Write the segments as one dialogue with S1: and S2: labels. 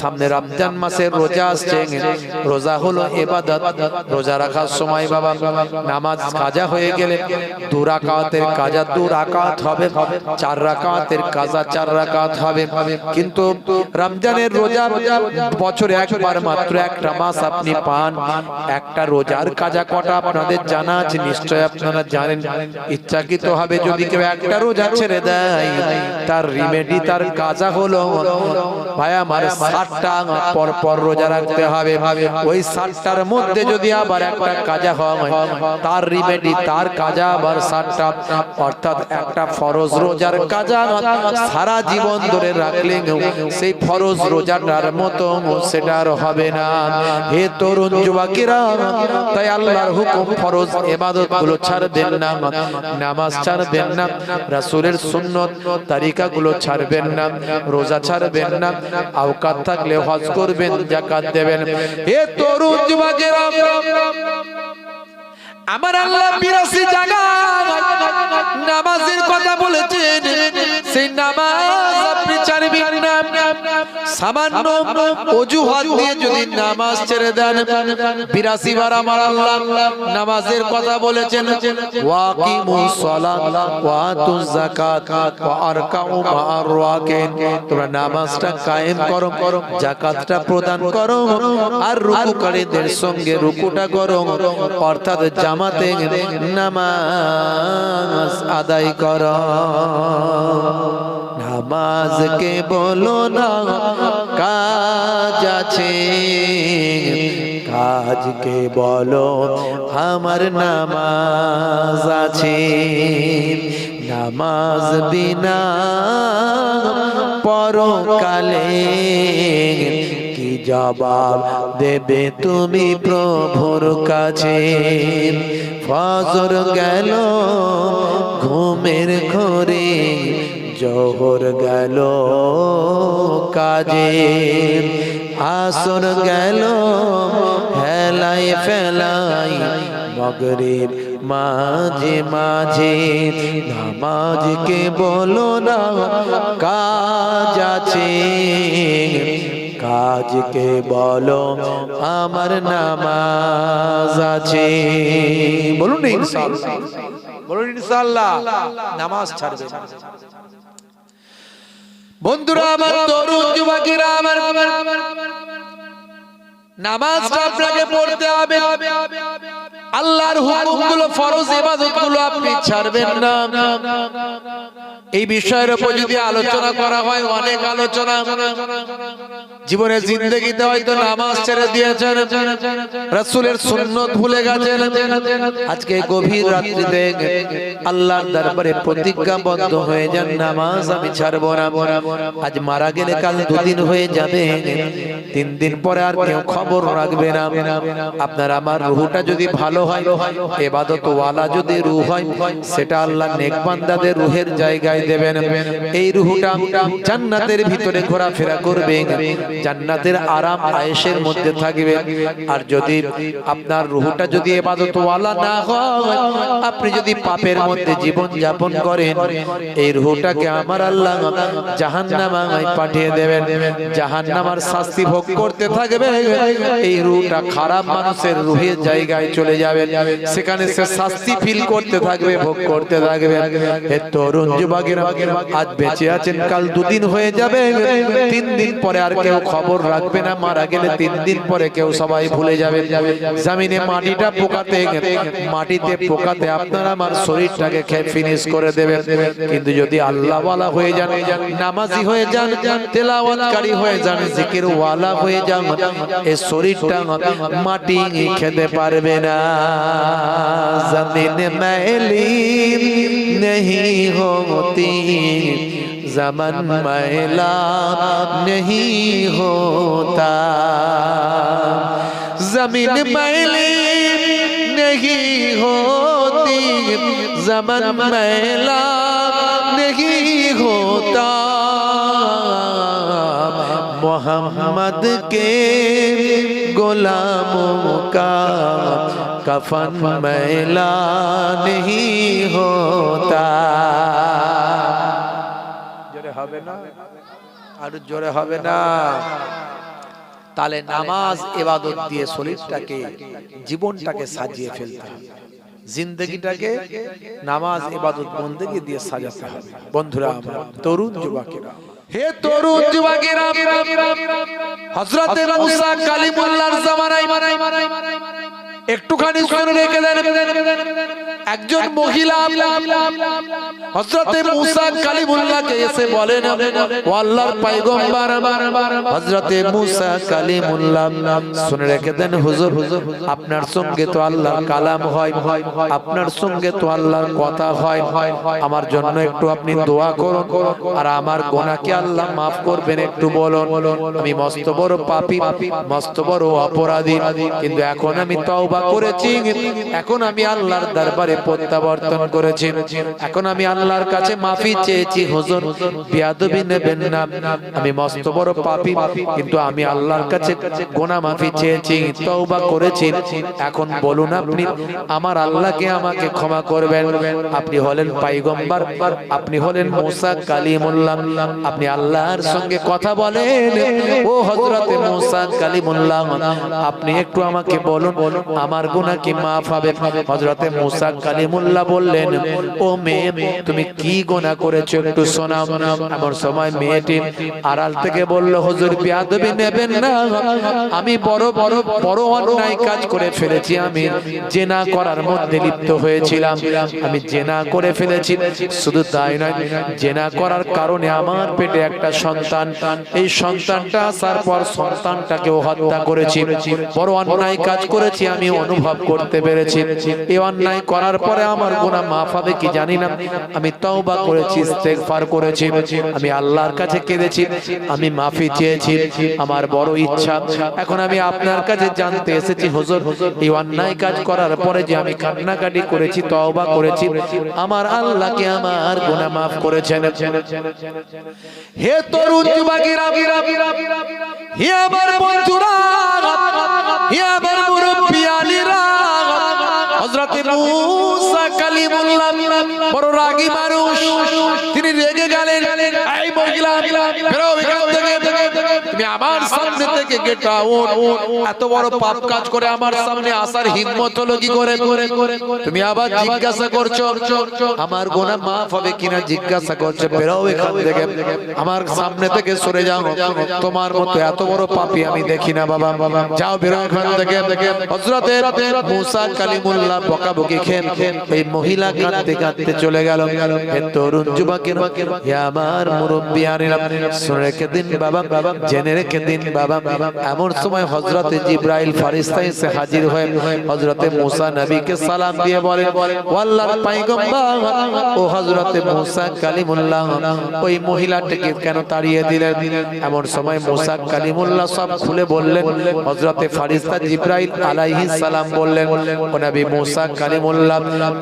S1: সামনে রমজান মাসের রোজা আসছে, রোজা হলো ইবাদত। রোজা রাখার সময় বাবা নামাজ কাজা হয়ে গেলে 2 রাকাতের কাজা 2 রাকাত হবে, 4 রাকাতের কাজা 4 রাকাত হবে। কিন্তু রমজানের রোজা বছরে একবার মাত্র একটা মাস আপনি পান। একটা রোজার কাজা কটা আপনাদের জানা আছে? নিশ্চয় আপনারা জানেন। ইচ্ছাকৃত হবে যদি কেউ একটা রোজা ছেড়ে দেয়, তার রিমেডি, তার কাজা হলো ভাই আমার 60টা পর পর রোজা রাখতে হবে। ওই 60টার মধ্যে যদি আবার একটা কাজা হয়, তার রিমেডি, তার কাজা আবার 60টা। অর্থাৎ একটা ফরজ রোজার কাজা সারা জীবন ধরে রাখলে সেই ফরজ রোজাটার মতো সেটা আর হবে না। হে তরুণ যুবকেরা, তাই আল্লাহর হুকুম ফরজ ইবাদত গুলো ছাড়বেন না, নামাজ ছাড়বেন না, রাসূলের সুন্নত তরিকা গুলো ছাড়বেন না, রোজা ছাড়বেন না, আওকাত থাকলে হজ করবেন, যাকাত দেবেন। হে তরুণ যুবকেরা, আমার আল্লাহ 82 জায়গায় নামাজের কথা বলেছেন। সেই নামাজ আপনি ছাড়বেন না। সামান্য অজুহাত দিয়ে যদি নামাজ ছেড়ে দেন, 82 বার আমার আল্লাহ নামাজের কথা বলেছেন। ওয়াকিমুস সালাত ওয়া আতুজ যাকাত ওয়া আরকাউ মা'আর রাকিন। তোমরা নামাজটা কায়েম করো, যাকাতটা প্রদান করো, আর রুকুকারীদের সঙ্গে রুকুটা করো। অর্থাৎ জামাতে নামাজ আদায় করো। নামাজকে বলো না কাজ আছে, কাজকে বলো আমার নামাজ আছে। নামাজ বিনা পরকালে কি জবাব দেবে তুমি প্রভুর কাছে? ফজর গেল ঘুমের ঘরে, জোহর গেল কাজে, আসর গেল হেলাই ফেলাই, মাগরিব মাঝে মাঝে। নামাজকে বলো না কাজ আছে, কাজকে বলো আমার নামাজ আছে। বলুন ইনশাআল্লাহ, বলুন ইনশাআল্লাহ। নামাজ ছাড়বে না বন্ধুরা আমার, তরুণ যুবকেরা আমার, নামাজটা আপনাকে পড়তে হবে। আল্লাহর হুকুমগুলো, ফরজ ইবাদতগুলো আপনি ছাড়বেন না। এই বিষয়ের উপর যদি আলোচনা করা হয়, অনেক আলোচনা। জীবনে জিন্দেগিতে হয়তো নামাজ ছেড়ে দিয়েছেন, রাসূলের সুন্নত ভুলে গেছেন। আজকে গভীর রাত্রিতে আল্লাহর দরবারে প্রতিজ্ঞাবদ্ধ হয়ে যান, নামাজ আমি ছাড়বো না। আজ মারা গেলে কাল 2 দিন হয়ে যাবে, 3 দিন পরে আর কেউ খবর রাখবে না। আপনার আমার রূহটা যদি ভালো হয়, ইবাদত ওয়ালা যদি রূহ হয়, সেটা আল্লাহ নেক বান্দাদের রূহের জায়গায় দেবেন। এই রূহটা জান্নাতের ভিতরে ঘোরাফেরা করবে, জান্নাতের আরাম আয়েশের মধ্যে থাকবে। আর যদি আপনার রূহটা যদি ইবাদত ওয়ালা না হয়, আপনি যদি পাপের মধ্যে জীবন যাপন করেন, এই রূহটাকে আমার আল্লাহ জাহান্নামে পাঠিয়ে দেবেন। জাহান্নামের শাস্তি ভোগ করতে থাকবে। এই রূহটা খারাপ মানুষের রূহের জায়গায় চলে যাবে, সেখানে সে শাস্তি ফিল করতে থাকবে, ভোগ করতে থাকবে। হে তরুণ যুবকেরা, আজ বেঁচে আছেন, কাল 2 দিন হয়ে যাবে, 3 দিন পরে আর কেউ খবর রাখবে না। মারা গেলে 3 দিন পরে কেউ সবাই ভুলে যাবে। জমিনে মাটিটা পোকাতে, মাটিতে পোকাতে আপনার আমার শরীরটাকে খেয়ে ফিনিশ করে দেবে। কিন্তু যদি আল্লাহ ওয়ালা হয়ে যান, নামাজি হয়ে যান, তেলাওয়াতকারী হয়ে যান, জিকির ওয়ালা হয়ে যান, এই শরীরটা মাটি খেতে পারবে না। জমিন मैली नहीं होती, ज़मन मैला नहीं होता, ज़मीन मैली नहीं होती, ज़मन मैला नहीं होता। मोहम्मद के गुलामों का कफन मैला नहीं होता। जोरे হবে না, আর জোরে হবে না। তাহলে নামাজ ইবাদত দিয়ে শরীরটাকে জীবনটাকে সাজিয়ে ফেলতে হবে, জিন্দগিটাকে নামাজ ইবাদত বন্দেগী দিয়ে সাজাতে হবে। বন্ধুরা আমার তরুণ যুবকেরা, হে তরুণ যুবকেরা, হযরতে মুসা কালিমুল্লাহর জামানায় একটুখানি শুনে রেখে দেন, একজন মহিলা হযরতে মুসা কালিমুল্লাহকে এসে বলেন, ও আল্লাহর পয়গম্বর হযরতে মুসা কালিমুল্লাহ, শুনে রেখে দেন হুজুর, আপনার সঙ্গে তো আল্লাহর কালাম হয়, আপনার সঙ্গে তো আল্লাহর কথা হয়, আমার জন্য একটু আপনি দোয়া করুন, আর আমার গুনাহকে আল্লাহ মাফ করবেন একটু বলুন। আমি মস্ত বড় পাপী, মস্ত বড় অপরাধী, কিন্তু এখন আমি তওবা করেছি, এখন আমি আল্লাহর দরবারে প্রত্যাবর্তন করেছি, এখন আমি আল্লাহর কাছে মাফি চেয়েছি। হুজুর বেয়াদবি নেবেন না, আমি মস্ত বড় পাপী, কিন্তু আমি আল্লাহর কাছে গুনাহ মাফি চেয়েছি, তওবা করেছি, এখন বলুন আপনি আমার আল্লাহকে আমাকে ক্ষমা করবেন। আপনি হলেন পয়গম্বর, আপনি হলেন মুসা কালিমুল্লাহ, আপনি আল্লাহর সঙ্গে কথা বলেন। ও হযরতে মুসা কালিমুল্লাহ, আপনি একটু আমাকে বলুন আমার গুনাহ কি মাফ হবে? হযরতে মুসা কালিমুল্লাহ বললেন, ও মেয়ে, তুমি কি গুনাহ করেছো একটু শোনাও। এমন সময় মেয়েটি আড়াল থেকে বলল, হুজুর বেয়াদবি নেবেন না, আমি বড় বড় বড় অন্যায় কাজ করে ফেলেছি, আমি জিনা করার মধ্যে লিপ্ত হয়েছিলাম, আমি জিনা করে ফেলেছি। শুধু তাই নয়, জিনা করার কারণে আমার পেটে একটা সন্তান, এই সন্তানটা আসার পর সন্তানটাকেও হত্যা করেছি, বড় অন্যায় কাজ করেছি, আমি অনুভব করতে পেরেছি। এই অন্যায় করার পরে আমার গুনাহ মাফ হবে কি জানি না, আমি তওবা করেছি, ইস্তেগফার করেছি, আমি আল্লাহর কাছে কেঁদেছি, আমি মাফি চেয়েছি, আমার বড় ইচ্ছা, এখন আমি আপনার কাছে জানতে এসেছি হুজুর, এই অন্যায় কাজ করার পরে যে আমি কান্নাকাটি করেছি, তওবা করেছি, আমার আল্লাহ কি আমার গুনাহ মাফ করেছেন? হে তরুণ যুবকেরা, হে আমার বন্ধুরা, হে আমার মুরব্বিয়ানেরা, হযরতে মুসা কালিমুল্লাহ বড় রাগী মানুষ, তিনি রেগে গেলেন, এই মহিলা বেরো এখান থেকে, তুমি আমার সামনে থেকে গেট আউট, এত বড় পাপ কাজ করে আমার সামনে আসার হিম্মত হলো কি করে? তুমি আবার জিজ্ঞাসা করছো আমার গুনাহ মাফ হবে কিনা, জিজ্ঞাসা করছো, বেরো এখান থেকে, আমার সামনে থেকে সরে যাও, তোমার মতো এত বড় পাপী আমি দেখি না বাবা, যাও বেরো এখান থেকে। হযরতে মুসা কালিমুল্লাহ বকাবকি খেয়ে এই মহিলা কাঁদতে কাঁদতে চলে গেল। হে তরুণ যুবকেরা, হে আমার মুরব্বিয়ানেরা, শুনে রেখে দিন বাবা, জেনে রেখে দিন বাবা, এমন সময় হযরতে জিবরাইল ফেরেশতা এসে হাজির হয়ে হযরতে মুসা নবীকে সালাম দিয়ে বলে, ও আল্লাহর পয়গম্বর, ও হযরতে মুসা কালিমুল্লাহ, ওই মহিলাটাকে কেন তাড়িয়ে দিলেন? এমন সময় মুসা কালিমুল্লাহ সব খুলে বললেন। হযরতে ফেরেশতা জিবরাইল আলাইহিস সালাম বললেন, ও নবী মুসা কালিমুল্লাহ,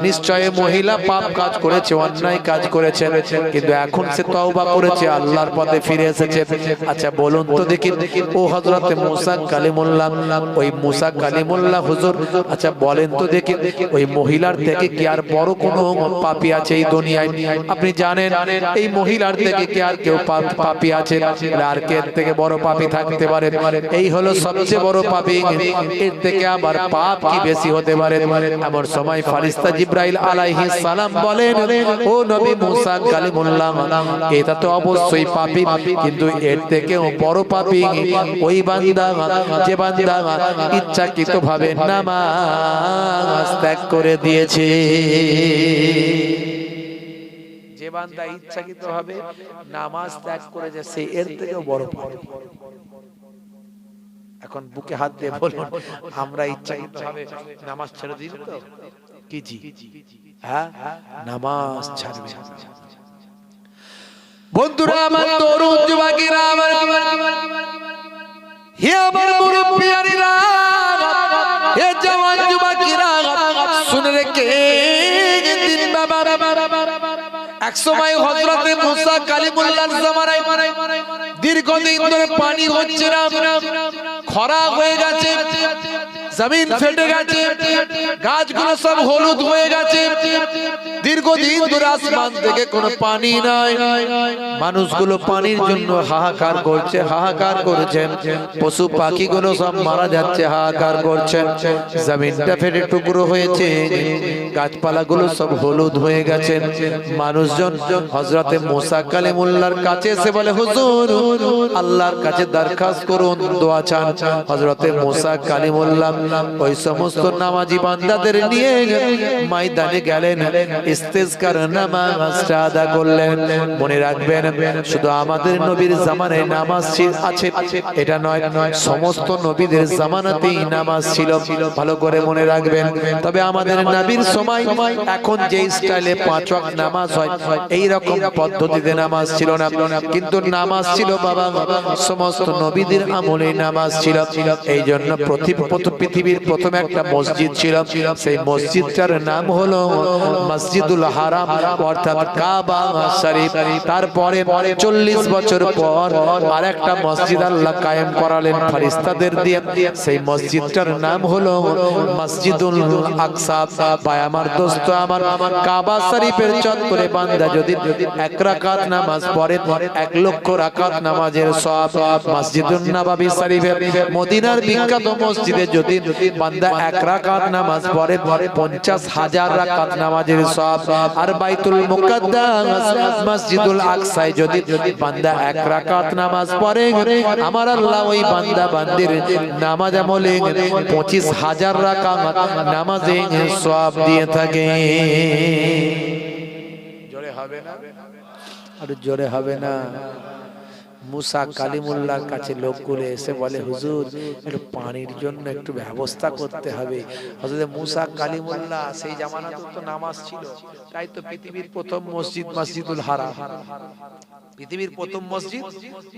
S1: নিশ্চয় মহিলা পাপ কাজ করেছে, অন্যায় কাজ করেছে, কিন্তু এখন সে তওবা করেছে, আল্লাহর পথে ফিরে এসেছে। আচ্ছা বলুন তো দেখি, ও হযরতে মুসা কালিমুল্লাহ, ওই মুসা কালিমুল্লাহ হুজুর, আচ্ছা বলেন তো দেখি, ওই মহিলার থেকে কি আর বড় কোনো পাপী আছে এই দুনিয়ায়? আপনি জানেন এই মহিলার থেকে কি আর কেউ পাপী আছে? আর কে থেকে বড় পাপী থাকতে পারে? এই হলো সবচেয়ে বড় পাপী, এর থেকে আবার পাপ কি বেশি হতে পারে? এমন সময় ফেরেশতা জিবরাইল আলাইহিস সালাম বলেন, ও নবী মুসা কালিমুল্লাহ, এটা তো অবশ্যই পাপী, কিন্তু এর থেকেও বড় পাপী ওই বান্দা, যে বান্দা ইচ্ছাকৃতভাবে নামাজ ত্যাগ করে দিয়েছে, যে বান্দা ইচ্ছাকৃতভাবে নামাজ ত্যাগ করেছে, সে এর থেকেও বড় পাপী। এখন বুকে হাত দিয়ে বলুন, আমরা ইচ্ছাকৃতভাবে নামাজ ছেড়ে দিই তো কি জি? হ্যাঁ, নামাজ ছাড়বে। বন্ধুরা আমার, তরুণ যুবকেরা আমার, হে আমার মুরব্বিয়ানেরা, হে জওয়ান যুবকেরা, শুনে রেখে দিন বাবা, এক সময় হযরতে মুসা কালিমুল্লাহর জামানায় দীর্ঘদিন ধরে পানি হচ্ছে না, খরা হয়ে গেছে, জমিন ফেটে গেছে, গাছগুলো সব হলুদ হয়ে গেছে, দীর্ঘদিন ধরে আসমান থেকে কোনো পানি নাই, মানুষগুলো পানির জন্য হাহাকার করছে, হাহাকার করছে, পশু পাখিগুলো সব মারা যাচ্ছে, হাহাকার করছে, জমিনটা ফেটে টুকরো হয়েছে, গাছপালাগুলো সব হলুদ হয়ে গেছে। মানুষজন হযরতে মুসা কালিমুল্লাহর কাছে এসে বলে, হুজুর আল্লাহর কাছে দরখাস্ত করুন, দোয়া চান। হযরতে মুসা কালিমুল্লাহ ওই সমস্ত নামাজি বান্দাদের নিয়ে ময়দানে গেলেন, ইস্তেসকার নামাজটা আদা করলেন। মনে রাখবেন, শুধু আমাদের নবীর জামানায় নামাজ আছে এটা নয়, সমস্ত নবীদের জামানাতেই নামাজ ছিল, ভালো করে মনে রাখবেন। তবে আমাদের নবীর সময় এখন যে স্টাইলে 5 ওয়াক্ত নামাজ হয় এই রকম পদ্ধতিতে নামাজ ছিল না, কিন্তু নামাজ ছিল বাবা সমস্ত নবীদের আমলে নামাজ ছিল। এই জন্য পৃথিবীর প্রথম একটা মসজিদ ছিল, সেই মসজিদটার নাম হলো মসজিদুল হারাম অর্থাৎ কাবা শরীফ। তারপরে 40 বছর পর আরেকটা মসজিদ আল্লাহ কায়েম করালেন ফেরেশতাদের দিয়ে, সেই মসজিদটার নাম হলো মসজিদুল আকসা। ভাই আমার দোস্ত আমার, কাবা শরীফের চত্বরে বান্দা যদি 1 রাকাত নামাজ পড়ে 1 লক্ষ রাকাত নামাজের সওয়াব। মসজিদুন নববী শরীফে মদিনার বিখ্যাত মসজিদে যদি বান্দা 1 রাকাত নামাজ পড়ে 50,000 রাকাত নামাজের সওয়াব। আর বাইতুল মুকাদ্দাস মসজিদুল আকসায় যদি বান্দা 1 রাকাত নামাজ পড়ে আমার আল্লাহ ওই বান্দা বান্দির নামাজ আমলে 25,000 রাকাত নামাজে সওয়াব দিয়ে থাকে। জোরে হবে না? আর জোরে হবে না? মুসা কালিমুল্লাহর কাছে লোকগুলো এসে বলে, হুজুর একটু পানির জন্য একটু ব্যবস্থা করতে হবে। হযরত মুসা কালিমুল্লাহ সেই জামানাতে তো নামাজ ছিল, তাই তো পৃথিবীর প্রথম মসজিদ মসজিদুল হারাম, পৃথিবীর প্রথম মসজিদ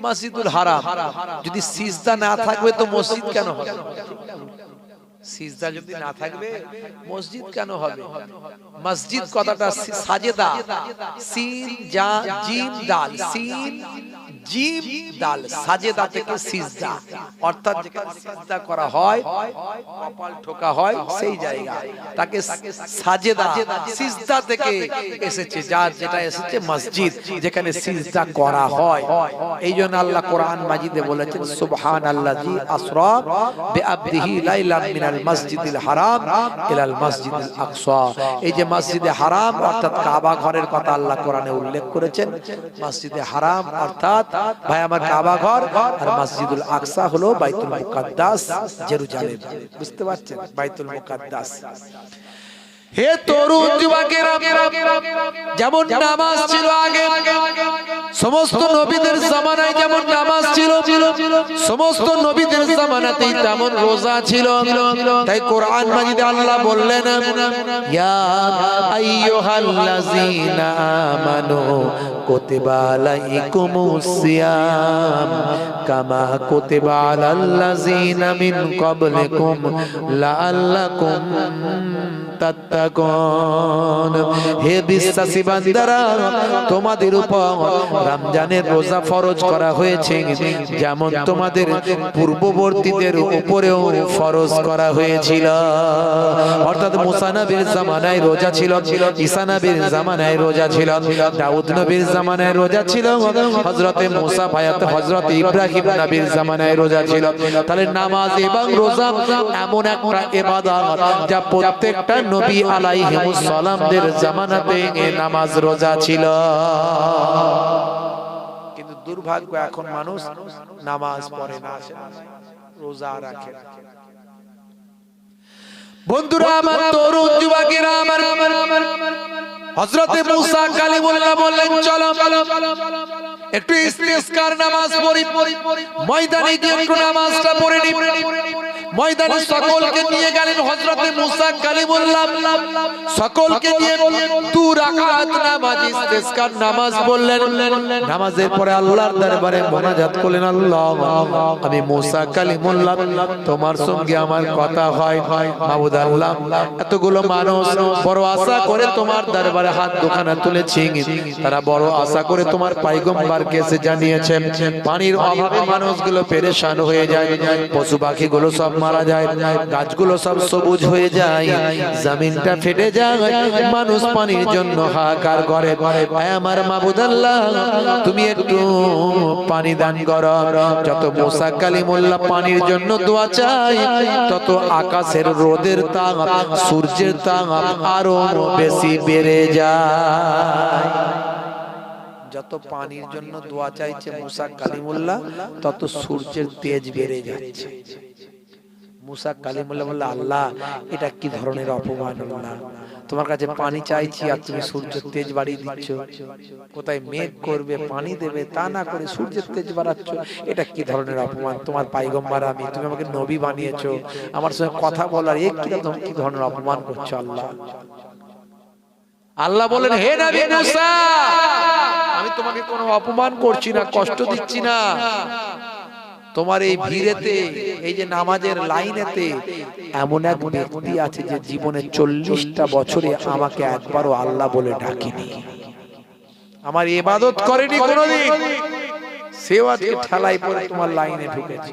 S1: মসজিদুল হারাম। যদি সিজদা না থাকবে তো মসজিদ কেন হবে? সিজদা যদি না থাকবে মসজিদ কেন হবে? মসজিদ কথাটা সাজেদা, সিন জা জিম দাল, সিন জিম দাল, সাজেদা থেকে সিজদা, অর্থাৎ যেখানে সিজদা করা হয় কপাল ঠোকা হয় সেই জায়গা তাকে সাজেদা, সিজদা থেকে এসেছে, যেটা এসেছে মসজিদ যেখানে সিজদা করা হয়। এইজন্য আল্লাহ কোরআন মাজিদে বলেছেন, সুবহানাল্লাযী আসরা বিআবদিহি লাইলান মিনাল মসজিদিল হারাম ইলাল মসজিদিল আকসা। এই যে মসজিদে হারাম অর্থাৎ কাবা ঘরের কথা আল্লাহ কোরআনে উল্লেখ করেছেন। মসজিদে হারাম অর্থাৎ ভাই আমার কাবা ঘর, আর মসজিদুল আকসা হলো বাইতুল মুকাদ্দাস জেরুজালেম। বুঝতে পারছেন? বাইতুল মুকাদ্দাস। হে তরুণ যুবকেরা, যেমন নামাজ ছিল আগে, সমস্ত নবীদের জামানায় যেমন নামাজ ছিল, সমস্ত নবীদের জামানাতেই তেমন রোজা ছিল। তাই কোরআন মাজিদে আল্লাহ বললেন, ইয়া আইয়ুহাল্লাযীনা আমানু কুতিবা আলাইকুমুস সিয়াম কামা কুতিবা আলাল্লাযীনা মিন ক্বাবলিকুম লাআল্লাকুম তাত্তাকুন। হে বিশ্বাসী বান্দারা, তোমাদের উপর রমজানের রোজা ফরজ করা হয়েছে, যেমন তোমাদের পূর্ববর্তীদের উপরেও ফরজ করা হয়েছিল। অর্থাৎ মুসা নবীর জামানায় রোজা ছিল, ঈসা নবীর জামানায় রোজা ছিল, দাউদ নবীর জামানায় রোজা ছিল, হযরতে মুসা ভায়াত হযরতে ইব্রাহিম নবীর জামানায় রোজা ছিল। তাহলে নামাজ এবং রোজা এমন একটা ইবাদত যা প্রত্যেকটা নবী আলাইহিমুস সালামদের জামানাতে নামাজ রোজা ছিল। কিন্তু দুর্ভাগ্য এখন মানুষ নামাজ পড়ে না, রোজা রাখে না। বন্ধুরা আমার, তরুণ যুবকেরা আমার, হযরতে মুসা কালিমুল্লাহ বললেন, চলো একটু ইস্তেসকার নামাজ পড়ি, ময়দানে গিয়ে একটু নামাজটা পড়ে নি। ময়দানে সকলকে নিয়ে গেলেন হযরতে মুসা কালিমুল্লাহ, সকলকে নিয়ে 2 রাকাত নামাজ ইস্তেসকার নামাজ পড়লেন। নামাজের পরে আল্লাহর দরবারে মোনাজাত করলেন, আল্লাহ আমি মুসা কালিমুল্লাহ, তোমার সঙ্গে আমার কথা হয়। মাবুদ আল্লাহ, এতগুলো মানুষ বড় আশা করে তোমার দরবারে হাত দুখানা তুলেছি, তারা বড় আশা করে তোমার পয়গম্বরকে এসে জানিয়েছে পানির অভাবে মানুষগুলো পেরেশান হয়ে যায়, পশু পাখিগুলো সব মারা যায়, গাছগুলো সব সবুজ হয়ে যায়, জমিনটা ফেটে যায়, মানুষ পানির জন্য হাহাকার করে। আমার মাবুদ আল্লাহ, তুমি একটু পানি দান করো। যত মুসা কালিমুল্লাহ পানির জন্য দোয়া চাই, তত আকাশের রোদের তাপ, সূর্যের তাপ আরো বেশি বেড়ে যায়। যত পানির জন্য দোয়া চাইছে মুসা কালিমুল্লাহ, তত সূর্যের তেজ বেড়ে যাচ্ছে। মুসা কালিমুল্লাহ বলল, আল্লাহ এটা কি ধরনের অপমান আল্লাহ, তোমার কাছে পানি চাইছি আর তুমি সূর্যের তেজ বাড়িয়ে দিচ্ছ। কোথায় মেঘ করবে পানি দেবে, তা না করে সূর্যের তেজ বাড়াচ্ছ, এটা কি ধরনের অপমান। তোমার পয়গম্বর আমি, তুমি আমাকে নবী বানিয়েছো, আমার সঙ্গে কথা বলার কি ধরনের অপমান করছো আল্লাহ। আল্লাহ বলেন, হে নবী মুসা, আমি তোমাকে কোনো অপমান করছি না, কষ্ট দিচ্ছি না। তোমার এই ভিড়েতে, এই যে নামাজের লাইনেতে এমন এক ব্যক্তি আছে যে জীবনে 40টা বছরে আমাকে একবারও আল্লাহ বলে ডাকেনি, আমার ইবাদত করেনি কোনোদিন, সেও আজকে ঠেলাই পড়ে তোমার লাইনে ঢুকেছে।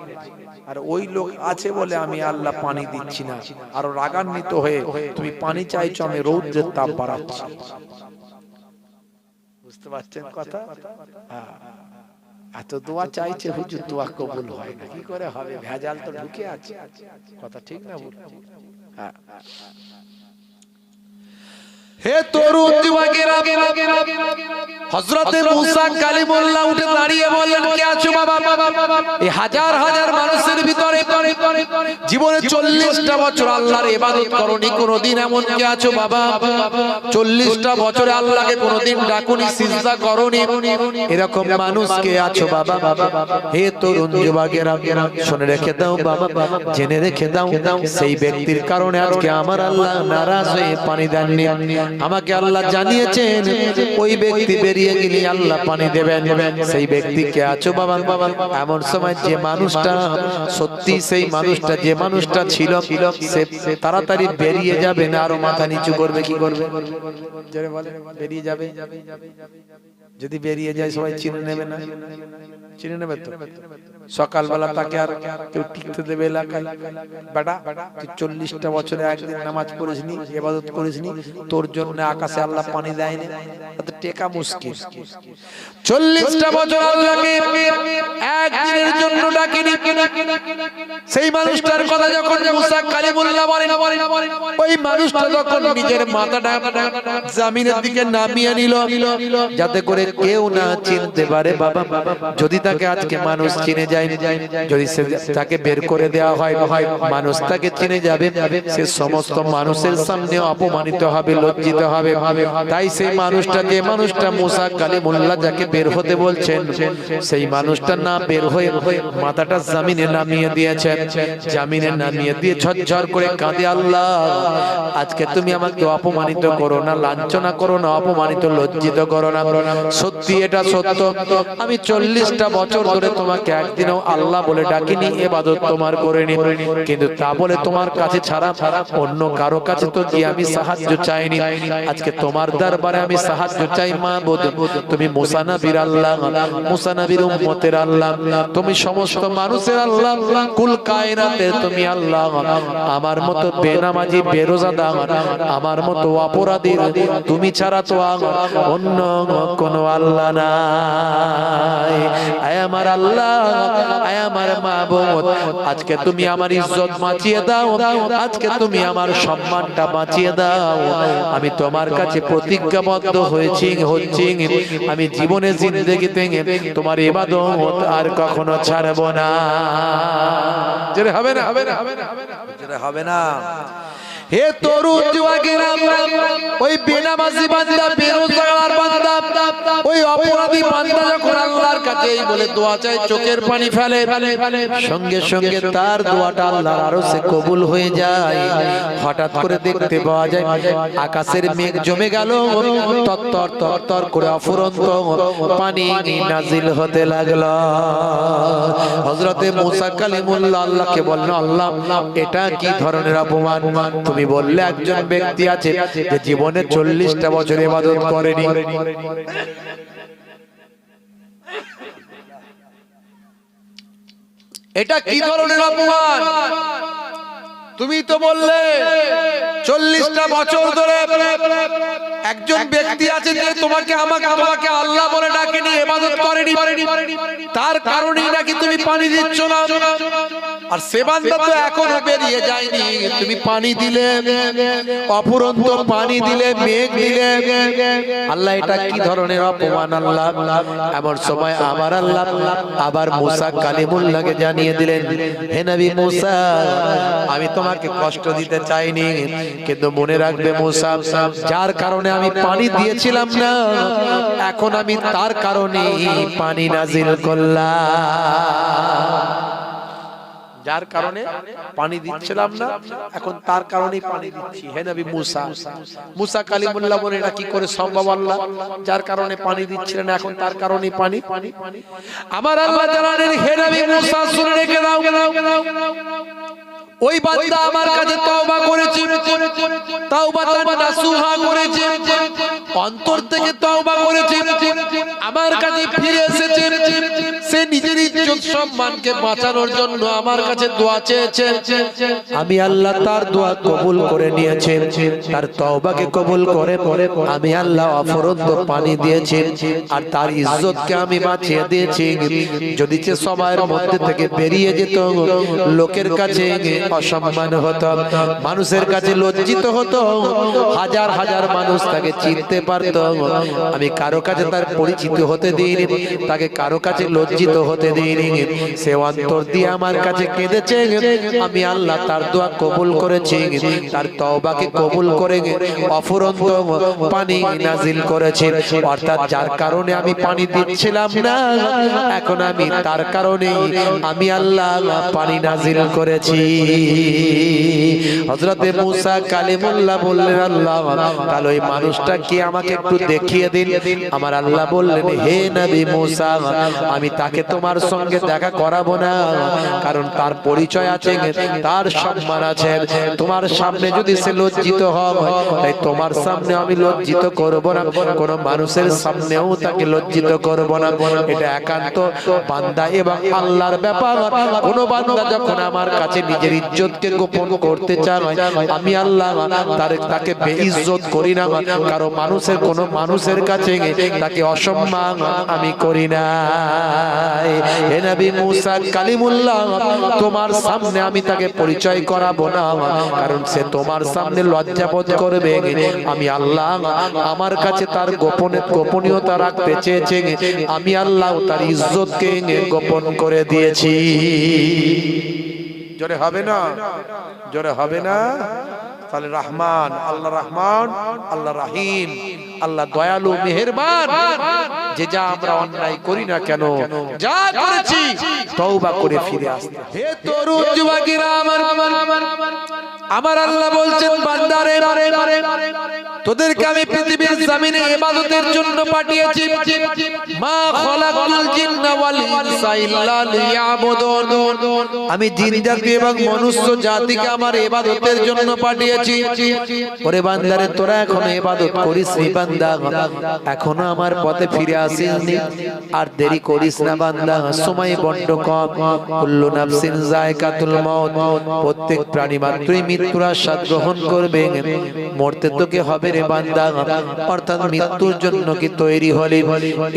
S1: আর ওই লোক আছে বলে আমি আল্লাহ পানি দিচ্ছি না, আর রাগান্বিত হয়ে তুমি পানি চাইছো, আমি রৌদ্রের তাপ বাড়াচ্ছি। বুঝতে পারছেন কথা? এত দোয়া চাইছে হুজুর, দোয়া কবুল হয় না, কি করে হবে? ভেজাল তো ঢুকে আছে। কথা ঠিক না বল? হ্যাঁ। হে তরুণ যুবকেরা, হযরত মুসা কালিমুল্লাহ উঠে দাঁড়িয়ে বললেন, কে আছো বাবা? এই হাজার হাজার মানুষের ভিতরে জীবনে 40টা বছর আল্লাহর ইবাদত করনি, কোনদিন এমন কে আছো বাবা? 40টা বছরে আল্লাহকে কোনদিন ডাকুনি, সিজদা করনি, এরকম মানুষ কে আছো বাবা? হে তরুণ যুবকেরা, শুনে রেখে দাও বাবা, জেনে রেখে দাও, সেই ব্যক্তির কারণে আজকে আমার আল্লাহ নারাজ হয়ে পানি দেননি। আমাকে আল্লাহ জানিয়েছেন ওই ব্যক্তি বেরিয়ে গেলে আল্লাহ পানি দেবেন। সেই ব্যক্তি কে আছো বাবা? এমন সময় যে মানুষটা সত্যি, সেই মানুষটা যে মানুষটা ছিল, সে তাড়াতাড়ি বেরিয়ে যাবে না, আরো মাথা নিচু করবে। কি করবে? বেরিয়ে যাবে। যদি বেরিয়ে যায় সবাই চিনে নেবে না? চিনে নেবে তো। সকালবেলা তাকে আর কেউ টিকতে দেবে এলাকায়? বেটা, তুই 40টা বছরে একদিন নামাজ পড়িসনি, ইবাদত করিসনি, তোর জন্য আকাশে আল্লাহ পানি দেয়নি, তো টেকা মুশকিল। 40টা বছর আল্লাহকে একদিনের জন্য ডাকিনি। সেই মানুষটার কথা যখন মুসা কালিমুল্লাহ বলেন, ওই মানুষটা যখন নিজের মাথাটা জমিনের দিকে নামিয়ে নিল, যাতে করে কেউ না চিনতে পারে বাবা। যদি তাকে আজকে মানুষ চিনে যায়, যদি তাকে বের করে দেওয়া হয়, মানুষ তাকে চিনে যাবে, সে সমস্ত মানুষের সামনে অপমানিত হবে, লজ্জিত হবে। তাই সেই মানুষটা, যে মানুষটা মুসা কালিমুল্লাহ যাকে বের হতে বলছেন, সেই মানুষটা না বের হয়ে মাথাটা জমিনে নামিয়ে দিয়েছেন। জমিনে নামিয়ে দিয়ে ঝরঝর করে কাঁদে, আল্লাহ আজকে তুমি আমাকে অপমানিত করো না, লাঞ্ছনা করো না, অপমানিত লজ্জিত করো না। সত্যি এটা সত্য, আমি 40টা বছর ধরে তোমাকে একদিনও আল্লাহ বলে ডাকিনি, ইবাদত তোমার করিনি, কিন্তু তা বলে তোমার কাছে ছাড়া অন্য কারো কাছে তো গিয়ে আমি সাহায্য চাইনি। আজকে তোমার দরবারে আমি সাহায্য চাই মাবুদ। তুমি মুসা নবীর আল্লাহ, মুসা নবীর উম্মতের আল্লাহ, তুমি সমস্ত মানুষের আল্লাহ, কুল কায়নাতের তুমি আল্লাহ। আমার মতো বেনামাজি, বেরোজাদার, আমার মতো অপরাধীর তুমি ছাড়া তো অন্য কোনো আল্লাহ নাই। আয় আমার আল্লাহ, আয় আমার মাবুদ, আজকে তুমি আমার ইজ্জত বাঁচিয়ে দাও, আজকে তুমি আমার সম্মানটা বাঁচিয়ে দাও। আমি তোমার কাছে প্রতিজ্ঞাবদ্ধ হয়েছি, আমি জীবনে জিন্দেগিতে তোমার ইবাদত আর কখনো ছাড়বো না। যেটা হবে না, হবে না, যেটা হবে না। হে তরুণ যুবকেরা, ওই বেনামাজি বান্দা, বেরোজগার বান্দা, ওই অপরাধী বান্দা যখন আল্লাহর কাছে এই বলে দোয়া চায়, চোখের পানি ফেলে, সঙ্গে সঙ্গে তার দোয়াটা আল্লাহর আরশে কবুল হয়ে যায়। হঠাৎ করে দেখতে পাওয়া যায় আকাশের মেঘ জমে গেল, তত্তর তত্তর করে অফুরন্ত পানি নাজিল হতে লাগলো। হযরতে মুসা কালিমুল্লাহ আল্লাহকে বললেন, আল্লাহ এটা কি ধরনের অপমান? তুমি বললে একজন ব্যক্তি আছে যে জীবনে 40টা বছর ইবাদত করেনি, এটা কি ধরনের অপমান? তুমি তো বললে 40টা বছর ধরে একজন ব্যক্তি আছে যে তোমাকে তোমাকে আল্লাহ বলে ডাকেনি, ইবাদত করেনি, তার কারণেই নাকি তুমি পানি দিচ্ছ না। আর সে বান্দা তো এখনো বেরিয়ে যায়নি, তুমি পানি দিলে, অফুরন্ত পানি দিলে, মেঘ দিলে। আল্লাহ এটা কি ধরনের অপমান আল্লাহ! এমন সময় আমার আল্লাহ আবার মুসা কালিমুল্লাহকে জানিয়ে দিলেন, হে নবী মুসা, আমি তোমাকে কষ্ট দিতে চাইনি, কিন্তু মনে রাখবে মুসা, যার কারণে আমি পানি দিয়েছিলাম না, এখন আমি তার কারণে পানি নাজিল করলাম। যার কারণে পানি দিচ্ছিলাম না, এখন তার কারণেই পানি দিচ্ছি। হে নবী মুসা, মুসা কালিমুল্লাহ বলে এটা কি করে সম্ভব আল্লাহ? যার কারণে পানি দিচ্ছিলেন, এখন তার কারণেই পানি। আমার আল্লাহ জানালেন, হে নবী মুসা, শুনে রেখে দাও, ওই বান্দা আমার কাছে তওবা করেছে, তাওবাতান নাসুহা করেছে, অন্তর থেকে তওবা করেছে, আমার কাছে ফিরে এসেছে, সে নিজের ইজ্জত সম্মানকে বাঁচানোর জন্য আমার কাছে দোয়া চেয়েছে, আমি আল্লাহ তার দোয়া কবুল করে নিয়েছি, তার তওবাকে কবুল করে আমি আল্লাহ অফুরন্ত পানি দিয়েছি, আর তার ইজ্জতকে আমি বাঁচিয়ে দিয়েছি। যদি সে সবার মধ্যে থেকে বেরিয়ে যেত, লোকের কাছে অসম্মান হতো, মানুষের কাছে লজ্জিত হতো, হাজার হাজার মানুষ তাকে চিনতে পারত, আমি কারো কাছে তার পরিচিত হতে দিইনি, তাকে কারো কাছে লজ্জিত হতে দিইনি। সে অন্তর দিয়ে আমার কাছে কেঁদেছে, আমি আল্লাহ তার দোয়া কবুল করেছি, তার তওবাকে কবুল করে অফুরন্ত পানি নাজিল করেছি। অর্থাৎ যার কারণে আমি পানি দিচ্ছিলাম না, এখন আমি তার কারণে আমি আল্লাহ পানি নাজিল করেছি। হযরতে মুসা কালিমুল্লাহ বললেন, আল্লাহ তাহলে ওই মানুষটা কি আমাকে একটু দেখিয়ে দিন। আমার আল্লাহ বললেন, হে নবী মুসা, আমি তাকে তোমার সঙ্গে দেখা করাবো না, কারণ তার পরিচয় আছে, তার সম্মান আছে, তোমার সামনে যদি সে লজ্জিত হয়, তাই তোমার সামনে আমি লজ্জিত করব না, কোন মানুষের সামনেও তাকে লজ্জিত করব না। এটা একান্ত বান্দা এবং আল্লাহর ব্যাপার। কোন বান্দা যখন আমার কাছে নিজের ইজ্জতকে গোপন করতে চায়, আমি আল্লাহ তাকে বেইজ্জত করি না, কারো মানুষের কোন মানুষের কাছে তাকে অসম্মান আমি করি না। হে নবী মুসা কালিমুল্লাহ, তোমার সামনে আমি তাকে পরিচয় করাবো না, কারণ সে তোমার সামনে লজ্জাবোধ করবে। আমি আল্লাহ আমার কাছে তার গোপনীয়তা রাখতে চেয়েছে, আমি আল্লাহ তার ইজ্জতকে গোপন করে দিয়েছি। জোরে হবে না, জোরে হবে না। তাহলে রহমান, আল্লাহ রহমান, আল্লাহ রহিম, আল্লাহ দয়ালু মেহেরবান। যে যা আমরা অন্যায় করি না কেন, যা করেছি তওবা করে ফিরে আসতে। হে তরুণ যুবকেরা, আমার আল্লাহ বলছেন, বান্দারে তোদেরকে আমি পৃথিবীর জমিনে ইবাদতের জন্য পাঠিয়েছি। মা খালাকাতুল জিন্না ওয়াল ইনসা ইল্লা লিয়াবুদুন, আমি জিন জাতি এবং মনুষ্য জাতিকে আমার ইবাদতের জন্য পাঠিয়েছি। ওরে বান্দারে, তোরা এখনো ইবাদত করিস নি বান্দা, এখনো আমার পথে ফিরে আসিসনি, আর দেরি করিস না বান্দা, সময় বড্ড কম। কুল্লু নাফসিন যায়কাতুল মাউত, প্রত্যেক প্রাণী মাত্রই মৃত্যুর আস্বাদ গ্রহণ করবে, মরতে তোকে হবে রে বান্দা। অর্থাৎ মৃত্যুর জন্য কি তৈরি হলি?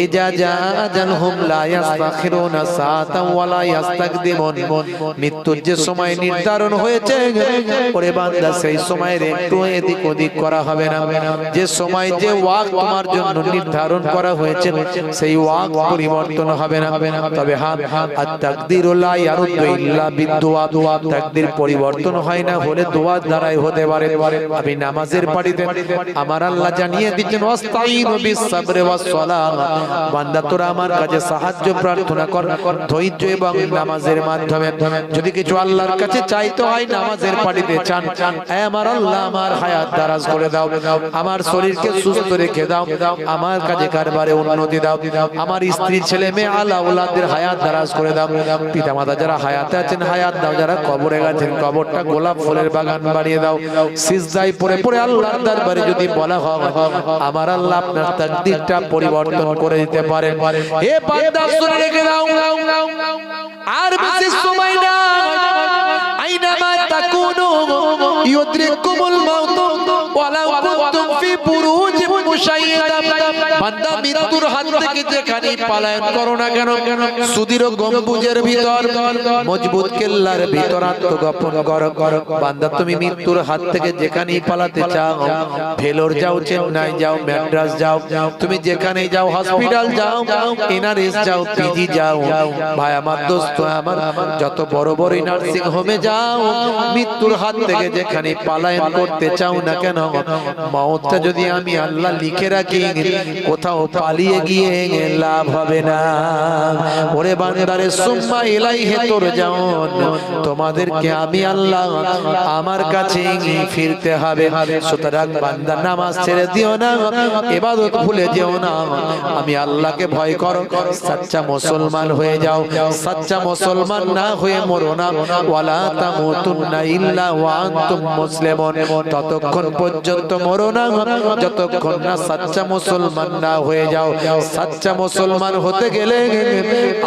S1: ইজা জা আজালহুম লা ইস্তাখিরুনা সাআতান ওয়া লা ইস্তাকদিমুন, মৃত্যুর যে সময় নির্ধারণ হয়েছে ওরে বান্দা, সেই সময়ের একটু এদিক ওদিক করা হবে না। যে সময় যে ওয়াক্ত তোমার জন্য নির্ধারণ করা হয়েছে, সেই ওয়াক্ত পরিবর্তন হবে না। তবে হ্যাঁ, আত-তাকদীরু লা ইয়ারুদ্দু ইল্লা বিদ-দুআ, তাকদীর পরিবর্তন হয় না হলে দোয়ার দ্বারাই হতে পারে। আমি নামাজের পাড়িতে আমার আল্লাহ জানিয়ে দিচ্ছেন, ওয়াস্তাঈনু বিস-সাবরি ওয়াস-সালাহ, বান্দা তোরা আমার কাছে সাহায্য প্রার্থনা কর ধৈর্য এবং নামাজের মাধ্যমে। যদি কিছু আল্লাহর কাছে চাইতে হয়, নামাজের পাড়িতে চান, হে আমার আল্লাহ আমার হায়াত দারাজ করে দাও, আমার শরীরকে সুস্থ রেখে দাও, আমার কাজে কারবারে উন্নতি দাও, আমার স্ত্রী ছেলে মেয়ে আলা ওলাদের হায়াত দারাজ করে দাও, পিতা মাতা যারা হায়াতে আছেন হায়াত দাও, যারা কবরে গেছেন কবরটা গোলাপ ফুলের বাগান বানিয়ে দাও। সিজদায় পড়ে পড়ে আল্লাহর দরবারে যদি বলা হয়, আমার আল্লাহ আপনার তাকদীরটা পরিবর্তন করে দিতে পারেন। হে বান্দা, শুনে রেখে দাও, আর বেশি সময় না, আইনামা তাকুনু ইউদ্রিকুমুল মাউত ওয়ালাউ কুনতুম ফি বুরুজিম মুশাইয়াদা বান্দা মৃত্যুর হাত থেকে যেখানেই পলায়ন করো না কেন সুদীর্ঘ গম্বুজের ভিতর মজবুত কেল্লার ভিতর আত্মগোপন করো বান্দা তুমি মৃত্যুর হাত থেকে যেখানেই পালাতে চাও ভেলোর যাও চেন্নাই যাও ম্যাড্রাস যাও তুমি যেখানেই যাও হসপিটাল যাও এনআরএস যাও পিজি যাও ভাই আমার দোস্ত আমার যত বড় বড় নার্সিং হোমে যাও মৃত্যুর হাত থেকে যেখানেই পলায়ন করতে চাও না কেন মওতটা যদি আমি আল্লাহ লিখে রাখি কোথাও পালিয়ে গিয়ে লাভ হবে না ওরে বান্দারে সুম্মা ইলাইহি তুরজাউন তোমাদেরকে আমি আল্লাহ আমার কাছে ফিরতে হবে সুতরাং বান্দা নামাজ ছেড়ে দিও না ইবাদত ভুলে যেও না আমি আল্লাহকে ভয় করো সচ্চা মুসলমান হয়ে যাও সচ্চা মুসলমান না হয়ে মরো না ওয়ালা তামুতুন্না ইল্লা ওয়া আনতুম মুসলিমুন ততক্ষণ পর্যন্ত মরো না যতক্ষণ না সচ্চা মুসলমান না হয়ে যাও সচ্চা মুসলমান হতে গেলে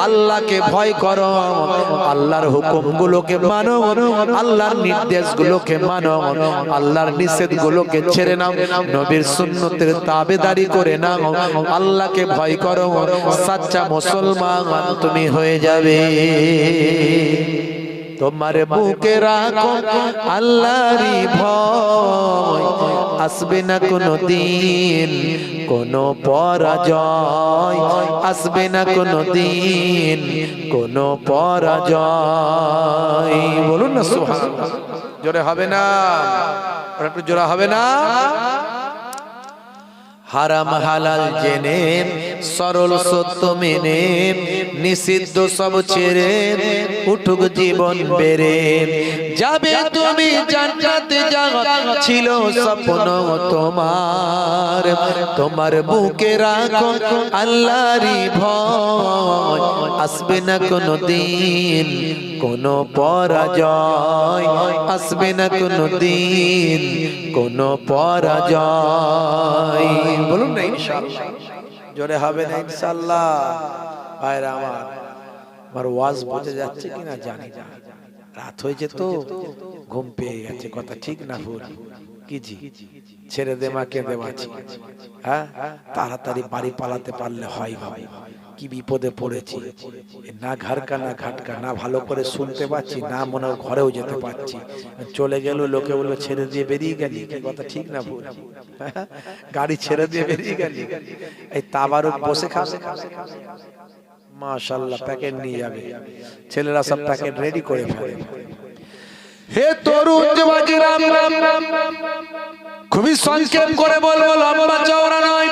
S1: আল্লাহকে ভয় করো আল্লাহর হুকুমগুলোকে মানো আল্লাহর নির্দেশগুলোকে মানো আল্লাহর নিষেধগুলোকে ছেড়ে নাও নবীর সুন্নতের তাবেদারি করে নাও আল্লাহকে ভয় করো সচ্চা মুসলমান তুমি হয়ে যাবে তোমার বুকে রাখো আল্লাহরই ভয় আসবে না কোনো দিন কোনো পরাজয় আসবে না কোনো দিন কোনো পরাজয় বলুন না সুবহানাল্লাহ জোরে হবে না একটু জোরে হবে না হারাম হালাল জেনে সরল সত্য মেনে নিষিদ্ধ সব ছেড়ে উঠুক জীবন বেড়ে যাবে তুমি জান্নাতে যাওয়া ছিল স্বপ্ন তোমার তোমার বুকে রাখো আল্লাহরই ভয় আসবে না কোনো দিন কোনো পরাজয় আসবে না কোনো দিন কোনো পরাজয় বলুন না ইনশাআল্লাহ জোরে হবে না ইনশাআল্লাহ ভাইরা আমার ওয়াজ বুঝে যাচ্ছে কিনা জানি না রাত হয়েছে তো ঘুম পেয়ে গেছে কথা ঠিক না ভুল কি জি ছেড়ে দে মা কেঁদে বাঁচি হ্যাঁ তাড়াতাড়ি বাড়ি পালাতে পারলে হয় ভাই কি বিপদে পড়েছি না ঘরকা না ঘাটকা না ভালো করে শুনতে পাচ্ছি না মনে ঘরেও যেতে পারছি চলে গেল লোকে বলবে ছেড়ে দিয়ে বেরিয়ে গেলি কি কথা ঠিক না ভুল গাড়ি ছেড়ে দিয়ে বেরিয়ে গেলি এই তাবারুক বসে খাবে মাশাআল্লাহ প্যাকেট নিয়ে যাবে ছেলেরা সব প্যাকেট রেডি করে ফেলে হে তরুণ যুবকেরা খুবই সংক্ষেপ করে বলবো লম্বা চওড়া নয়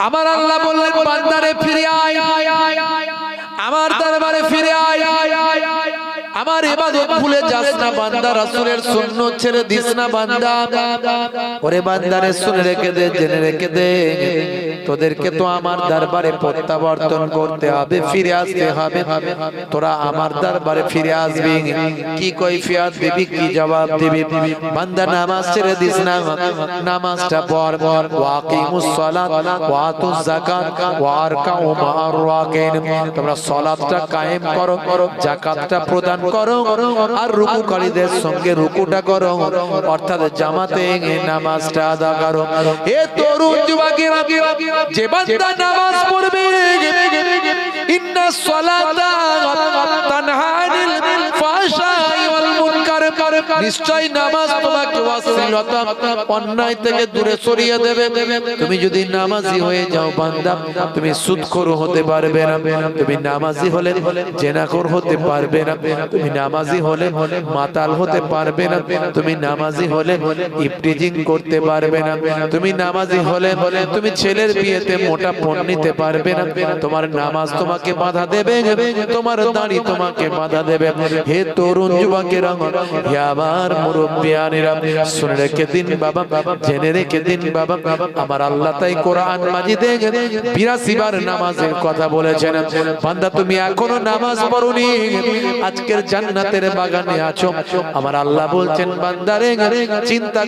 S1: আমার আল্লাহ বললেন বান্দারে ফিরে আয় আমার দরবারে ফিরে আয় আমার ইবাদত ভুলে যাস না বান্দা রাসূলের সুন্নাত ছেড়ে দিস না বান্দা ওরে বান্দারে শুনে রেখে দে জেনে রেখে দে তোদেরকে তো আমার দরবারে প্রত্যাবর্তন করতে হবে ফিরে আসতে হবে তোরা আমার দরবারে ফিরে আসবি কি কৈফিয়ত দিবি কি জবাব দিবি বান্দা নামাজ ছেড়ে দিস না নামাজটা পড় ওয়াকিমুস সালাত ওয়া আতুজ যাকাত ওয়া আরকাউ মা'আর রাকিন তোমরা সালাতটা কায়েম করো যাকাতটা প্রদান করো আর রুকুকারীদের সঙ্গে রুকুটা করো অর্থাৎ জামাতে নামাজটা আদা করো এ তরুণ যুবকেরা যে বান্দা নামাজ পড়বে ইন্না সালাতা তানহা আনিল ফাহশাই ওয়াল মুনকার নিশ্চয় নামাজ তোমাকে ওয়াসিলাতা অন্যায় থেকে দূরে সরিয়ে দেবে তুমি যদি নামাজি হয়ে যাও বান্দা তুমি সুদখোর হতে পারবে না তুমি নামাজি হলে জেনাখোর হতে পারবে না তুমি নামাজি হলে মাতাল হতে পারবে না তুমি নামাজি হলে ইফটিজিং করতে পারবে না তুমি নামাজি হলে তুমি ছেলের বিয়েতে মোটা পণ নিতে পারবে না তোমার নামাজ তোমাকে বাধা দেবে তোমার দাড়ি তোমাকে বাধা দেবে হে তরুণ যুবকেরা হে আমার মুরব্বিয়ানেরা শুনে রেখে দিন বাবা জেনে রেখে দিন বাবা আমার আল্লাহ তাই কোরআন মাজিদে 82 বার নামাজের কথা বলেছেন বান্দা তুমি এখনো নামাজ পড়োনি আজকের জান্নাতের বাগানে আছো আমার আল্লাহ বলছেন বান্দারে চিন্তা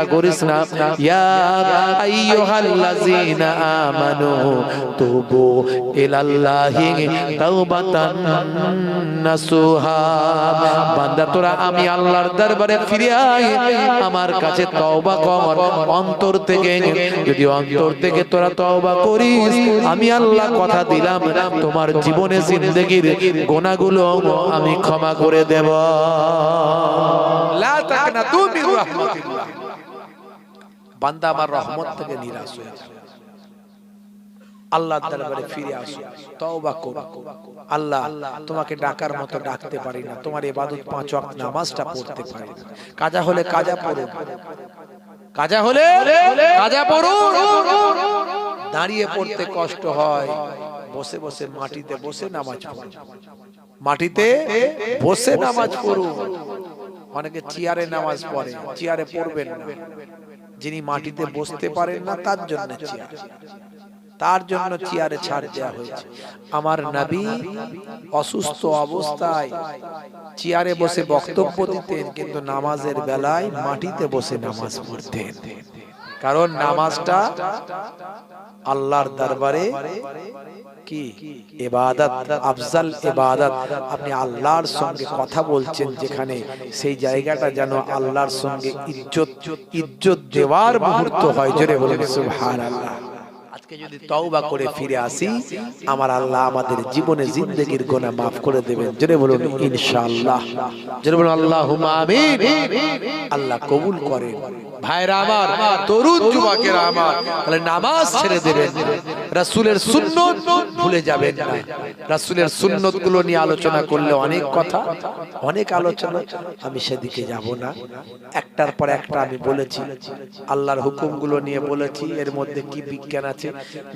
S1: করিস না ইয়া আইয়ুহাল্লাযীনা আমানু তুবু ইলাল্লাহি তাওবাতান নাসুহা বান্দা তোরা আমি আল্লাহর দরবারে ফিরে আই, আমার কাছে তওবা কর অন্তর থেকে। যদি অন্তর থেকে তোরা তওবা করিস, আমি আল্লাহ কথা দিলাম তোমার জীবনে জিন্দেগির গুনাহগুলো আমি ক্ষমা করে দেব। লা তাকনাতু মির রাহমাতিল্লাহ। বান্দা আমার রহমত থেকে নিরাশ হয়ে যায়, আল্লাহর দরবারে ফিরে আসো, তওবা করো। আল্লাহ তোমাকে ডাকার মতো ডাকতে পারি না, তোমার ইবাদত 5 ওয়াক্ত নামাজটা পড়তে পারি না। কাজা হলে কাজা পড়ো, কাজা হলে কাজা পড়ো। দাঁড়িয়ে পড়তে কষ্ট হয়, বসে বসে মাটিতে বসে নামাজ পড়ো, মাটিতে বসে নামাজ পড়ো। অনেকে চেয়ারে নামাজ পড়ে, চেয়ারে পড়বেন না। যিনি মাটিতে বসতে পারেন না তার জন্য চেয়ার, তার জন্য চেয়ারে ছাড় দেওয়া হয়েছে। আমার নবী অসুস্থ অবস্থায় চেয়ারে বসে বক্তব্য দিতেন, কিন্তু নামাজের বেলায় মাটিতে বসে নামাজ পড়তেন। কারণ নামাজটা আল্লাহর দরবারে কি ইবাদত, আফজাল ইবাদত। আপনি আল্লাহর সঙ্গে কথা বলছেন যেখানে, সেই জায়গাটা যেন আল্লাহর সঙ্গে ইজ্জত দেওয়ার মুহূর্ত হয়। জোরে বলুন সুবহানাল্লাহ। আজকে যদি তওবা করে ফিরে আসি, আমার আল্লাহ আমাদের জীবনে জিন্দেগির গুনাহ maaf করে দেবেন। জোরে বলুন ইনশাআল্লাহ। জোরে বলুন আল্লাহুম্মা আমিন। আল্লাহ কবুল করেন। ভাইরা আমার, তরুণ যুবকেরা আমার, তাহলে নামাজ ছেড়ে দেবেন না, রাসূলের সুন্নাত ভুলে যাবেন না। রাসূলের সুন্নাত গুলো নিয়ে আলোচনা করলে অনেক কথা, অনেক আলোচনা, আমি সেদিকে যাব না। একটার পর একটা আমি বলেছি, আল্লাহর হুকুমগুলো নিয়ে বলেছি। এর মধ্যে কি বিজ্ঞান আছে,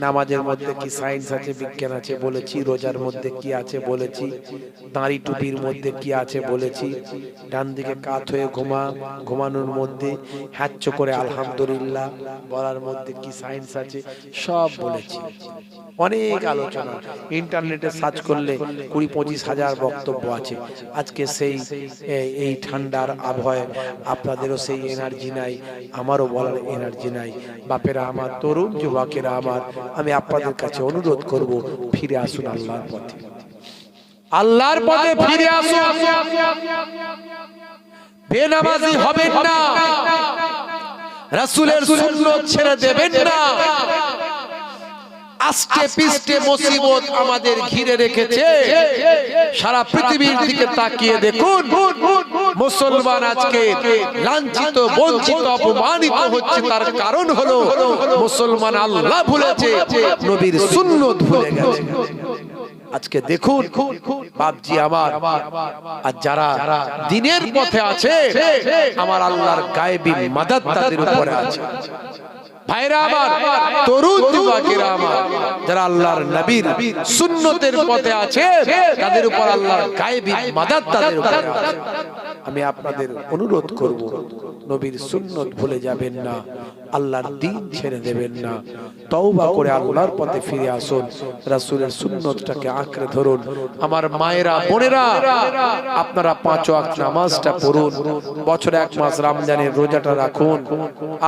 S1: নামাজের মধ্যে কি সায়েন্স আছে, বিজ্ঞান আছে বলেছি। রোজার মধ্যে কি আছে বলেছি, দাড়ি টুপির মধ্যে কি আছে বলেছি। ডান দিকে কাত হয়ে ঘুমানোর মধ্যে হ্যাচ্চ করে আলহামদুলিল্লাহ বলার মধ্যে কি সায়েন্স আছে, সব বলেছি। অনেক আলোচনা, ইন্টারনেটে সার্চ করলে 20-25 হাজার বক্তব্য আছে। আজকে সেই এই ঠান্ডার আবহাওয়ায় আপনাদেরও সেই এনার্জি নাই, আমারও বলার এনার্জি নাই। বাপেরা আমার, তরুণ যুবকেরা আমার, আমি আপনাদের কাছে অনুরোধ করব, ফিরে আসুন আল্লাহর পথে, আল্লাহর পথে ফিরে আসুন। বেনামাজি হবেন না, রাসূলের সুন্নাত ছেড়ে দেবেন না। আস্তে পিস্তে মুসিবত আমাদের ঘিরে রেখেছে। সারা পৃথিবীর দিকে তাকিয়ে দেখুন, মুসলমান আজকে লাঞ্ছিত, বঞ্চিত, অপমানিত হচ্ছে। তার কারণ হলো মুসলমান আল্লাহ ভুলেছে, নবীর সুন্নাত ভুলে গেছে। আজকে দেখুন বাপজি আমার, আর যারা দ্বীনের পথে আছে, আমার আল্লাহর গায়েবী মাদদ তাদের উপরে আছে। ভাইরা আমার, তরুণ যুবকেরা আমার, যারা আল্লাহর নবীর সুন্নতের পথে আছে, তাদের উপর আল্লাহর গায়েবী মাদদ তাদের উপরে আছে। আমি আপনাদের অনুরোধ করব, নবীর সুন্নত ভুলে যাবেন না, আল্লাহর দ্বীন ছেড়ে দেবেন না। তওবা করে আল্লাহর পথে ফিরে আসুন, রাসূলের সুন্নতটাকে আঁকড়ে ধরুন। আমার মায়েরা, বোনেরা, আপনারা 5 ওয়াক্ত নামাজটা পড়ুন, বছরে 1 মাস রমজানের রোজাটা রাখুন,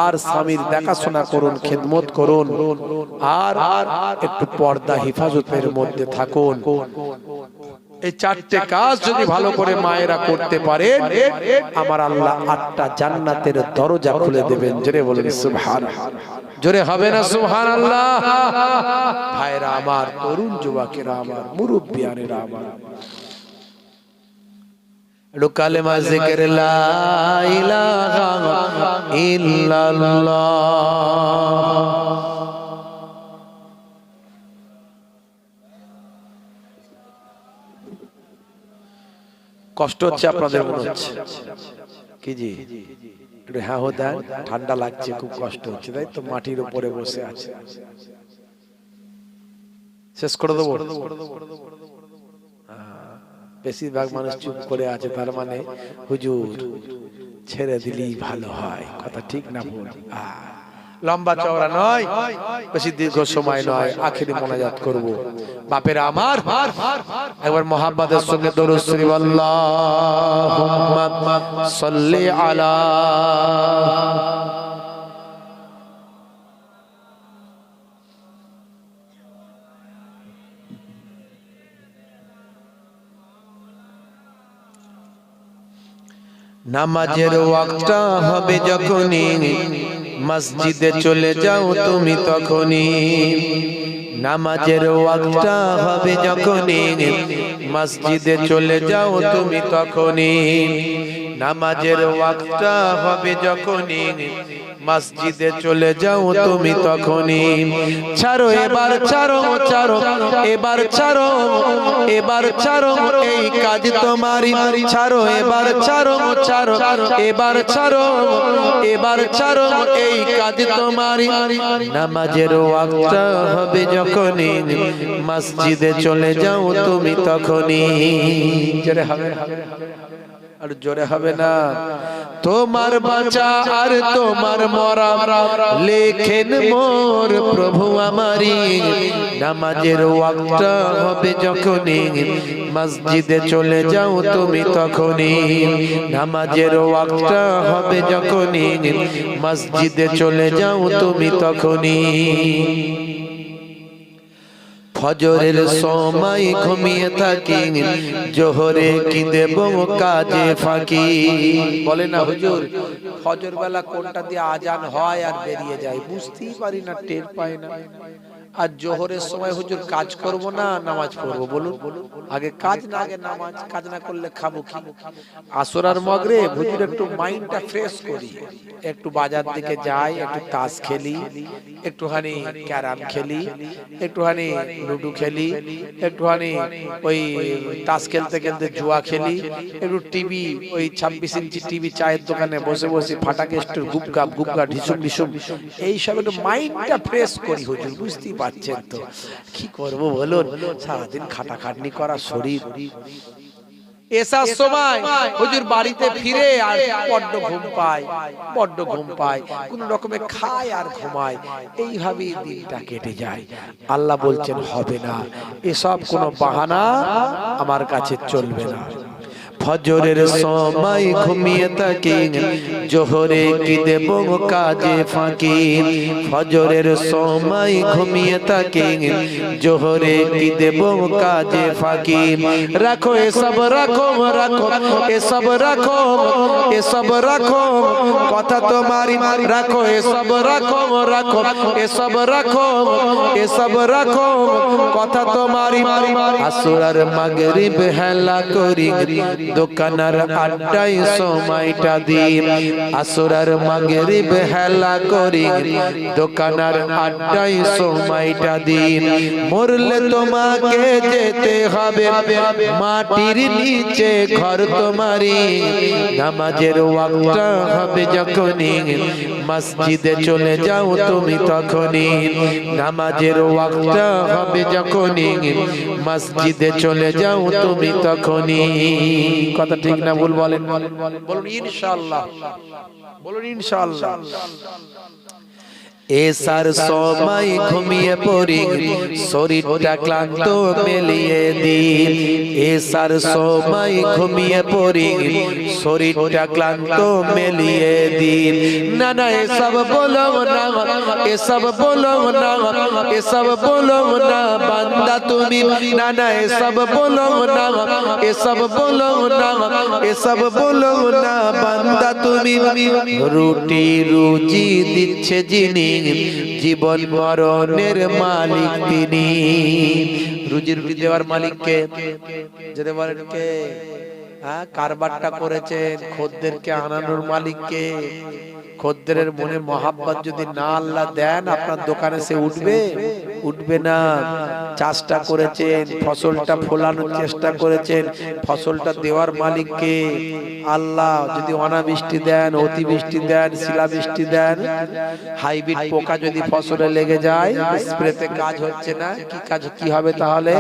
S1: আর স্বামীর দেখাশোনা করুন, খেদমত করুন, আর একটু পর্দা হিফাজতের মধ্যে থাকুন। এই 4টে কাজ যদি ভালো করে মায়েরা করতে পারেন, আমার আল্লাহ 8টা জান্নাতের দরজা খুলে দেবেন। জোরে বলেন সুবহানাল্লাহ। জোরে হবে না সুবহানাল্লাহ? ভাইরা আমার, তরুণ যুবকেরা আমার, মুরব্বিয়ানেরা আমার, কালেমা জিকির লা ইলাহা ইল্লাল্লাহ। কষ্ট হচ্ছে আপনাদের মনে হচ্ছে কি জি? একটু হ্যাঁ হো দেন, ঠান্ডা লাগছে, খুব কষ্ট হচ্ছে, তাই তো? মাটির উপরে বসে আছে। শেষ করে দেবো? বেশিরভাগ মানুষ চুপ করে আছে, তার মানে হুজুর ছেড়ে দিলেই ভালো হয়। কথা ঠিক না ভুল? লম্বা চওড়া নয়, বেশি দীর্ঘ সময় নয়, আখেরি মোনাজাত করব। বাপেরা আমার, একবার মুহাব্বতের সঙ্গে দরুদ শরীফ, আল্লাহুম্মা সাল্লি আলা নামাজের ওয়াক্তটা হবে যখনই মসজিদে চলে যাও তুমি তখনই। নামাজের ওয়াক্তটা হবে যখনই মসজিদে চলে যাও তুমি তখনই। নামাজের ওয়াক্তটা হবে যখনই মসজিদে চলে যাও তুমি তখনই। ছাড়ো এবার ছাড়ো ছাড়ো এবার ছাড়ো এবার ছাড়ো এই কাজ তোমারই। ছাড়ো এবার ছাড়ো ছাড়ো এবার ছাড়ো এবার ছাড়ো এই কাজ তোমারই। নামাজের ওয়াক্তটা হবে যখনই মসজিদে চলে যাও তুমি তখনই। জোরে হবে আর জোরে হবে না। তোমার বাঁচা আর তোমার মরা লেখেন মোর প্রভু আমারি। নামাজের ওয়াক্তটা হবে যখনই মসজিদে চলে যাও তুমি তখনই। নামাজের ওয়াক্তটা হবে যখনই মসজিদে চলে যাও তুমি তখনই। ফজরের সময় ঘুমিয়ে থাকি জোহরে কি দেব কাজে ফাঁকি। বলে না হুজুর ফজর বেলা কোনটা দিয়ে আজান হয় আর বেরিয়ে যায় বুঝতেই পারি না, টের পাই না। আর জোহরের সময় হুজুর কাজ করব না নামাজ পড়বো, বলুন আগে কাজ না আগে নামাজ? কাজ না করলে খাবো কি? আসর আর মাগরিব হুজুর একটু মাইন্ডটা ফ্রেশ করি, একটু বাজার দিকে যাই, একটু তাস খেলি, একটুখানি ক্যারাম খেলি, একটুখানি লুডো খেলি, একটুখানি ওই তাস খেলতে খেলতে জুয়া খেলি, একটু টিভি ওই 26 ইঞ্চি টিভি চায়ের দোকানে বসে বসে ফাটাকে একটু গুপগাপ গুপগা ঢিসুম ঢিসুম এইসব একটু মাইন্ডটা ফ্রেশ করি হুজুর। বুঝতেই পারছেন তো কি করবো বলুন, সারাদিন খাটাখাটনি করা শরীর। এসার সময় হুজুর বাড়িতে ফিরে আর বড্ড ঘুম পায়, বড্ড ঘুম পায়, কোন রকমে খায় আর ঘুমায়, এইভাবেই দিনটা কেটে যায়। আল্লাহ বলছেন হবে না, এসব কোনো বাহানা আমার কাছে চলবে না। ফজরের সময় ঘুমিয়ে থাকি জোহরে কি দেব কাজে ফাঁকি। ফজরের সময় ঘুমিয়ে থাকি জোহরে কি দেব কাজে ফাঁকি। রাখো এসব রাখো রাখো এসব রাখো এসব রাখো কথা তোমারি। রাখো এসব রাখো রাখো এসব রাখো এসব রাখো কথা তোমারি। আসর আর মাগরিব হেলা করি দোকানার আড্ডায় সময়টা দিন। আসর আর মাগরিব হেলা করি দোকানার আড্ডায় সময়টা দিন। মরলে তোমাকে যেতে হবে মাটির নিচে ঘর তোমারি। নামাজের ওয়াক্তটা হবে যখনই মসজিদে চলে যাও তুমি তখনই। নামাজের ওয়াক্তটা হবে যখনই মসজিদে চলে যাও তুমি তখনই। কথা ঠিক না ভুল বলেন? বলুন ইনশাআল্লাহ, বলুন ইনশাআল্লাহ। এসার সময় ঘুমিয়ে পড়ি শরীরটা ক্লান্ত মেলিয়ে দিন। এসার সময় ঘুমিয়ে পড়ি শরীরটা ক্লান্ত মেলিয়ে দিন। না না এসব বলো না, এসব বলো না, এসব বলো না বান্দা তুমি। না না এসব বলো না, এসব বলো না, এসব বলো না বান্দা তুমি। রুটি রুজি দিচ্ছে যিনি জীবন মরণের মালিক তিনি। রুজি রুটি দেওয়ার মালিককে যেতে পারেন কে? হ্যাঁ, কারবারটা করেছেন খদ্দেরকে আনানোর মালিককে। খদ্দেরের মনে মহাব্বত যদি না আল্লাহ দেন আপনার দোকানে সে উঠবে? উঠবে না। চাষটা করেছেন, ফসলটা ফলানোর চেষ্টা করেছেন, ফসলটা দেওয়ার মালিককে আল্লাহ। যদি অনাবৃষ্টি দেন, অতিবৃষ্টি দেন, শিলাবৃষ্টি দেন, হাইব্রিড পোকা যদি ফসলে লেগে যায়, স্প্রেতে কাজ হচ্ছে না, কি কাজ কি হবে তাহলে?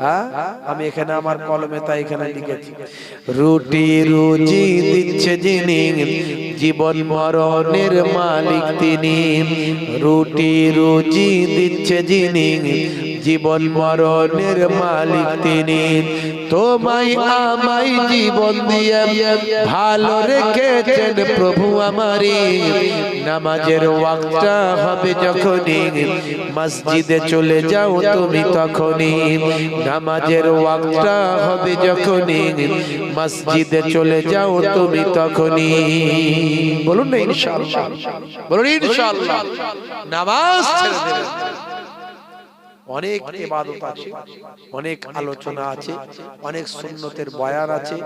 S1: হ্যাঁ, আমি এখানে আমার কলমে তাই এখানে লিখেছি, রুটি রুজি দিচ্ছে যিনি জীবন মরণের মালিক তিনি। রুটি রুজি দিচ্ছে যিনি জীবন মরণের মালিক তিনি। তোমায় আমায় জীবন দিয়ে ভালো রেখেছেন প্রভু আমারি। নামাজের ওয়াক্তটা হবে যখনই মসজিদে চলে যাও তুমি তখনই। নামাজের ওয়াক্তটা হবে যখনই মসজিদে চলে যাও তুমি তখনই। বলুন না ইনশাআল্লাহ, বলুন ইনশাআল্লাহ। নামাজ ছেড়ে দেবেন। অনেক ইবাদত আছে, অনেক আলোচনা আছে, অনেক সুন্নতের বয়ান আছে,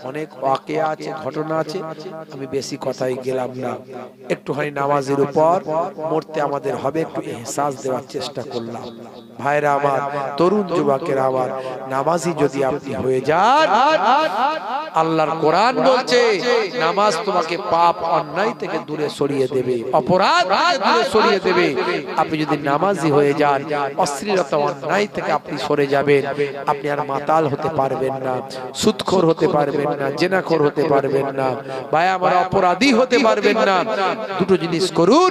S1: অনেক ওয়াকিয়া আছে, ঘটনা আছে। আমি বেশি কথাই গেলাম না, একটুখানি নামাজের উপর মরতে আমাদের হবে একটু ইহসাস দেওয়ার চেষ্টা করলাম। ভাইরা আমার, তরুণ যুবকেরা আমার, নামাজি যদি আপনি হয়ে যান, আল্লাহর কোরআন বলছে নামাজ তোমাকে পাপ অন্যায় থেকে দূরে সরিয়ে দেবে, অপরাধ থেকে দূরে সরিয়ে দেবে। আপনি যদি নামাজি হয়ে যান, অশ্লীলতা অন্যায় থেকে আপনি সরে যাবেন। আপনি আর মাতাল হতে পারবেন না, সুদখোর হতে পারবেন না, জেনাখোর হতে পারবেন না, ভাই আমার অপরাধী হতে পারবেন না। দুটো জিনিস করুন,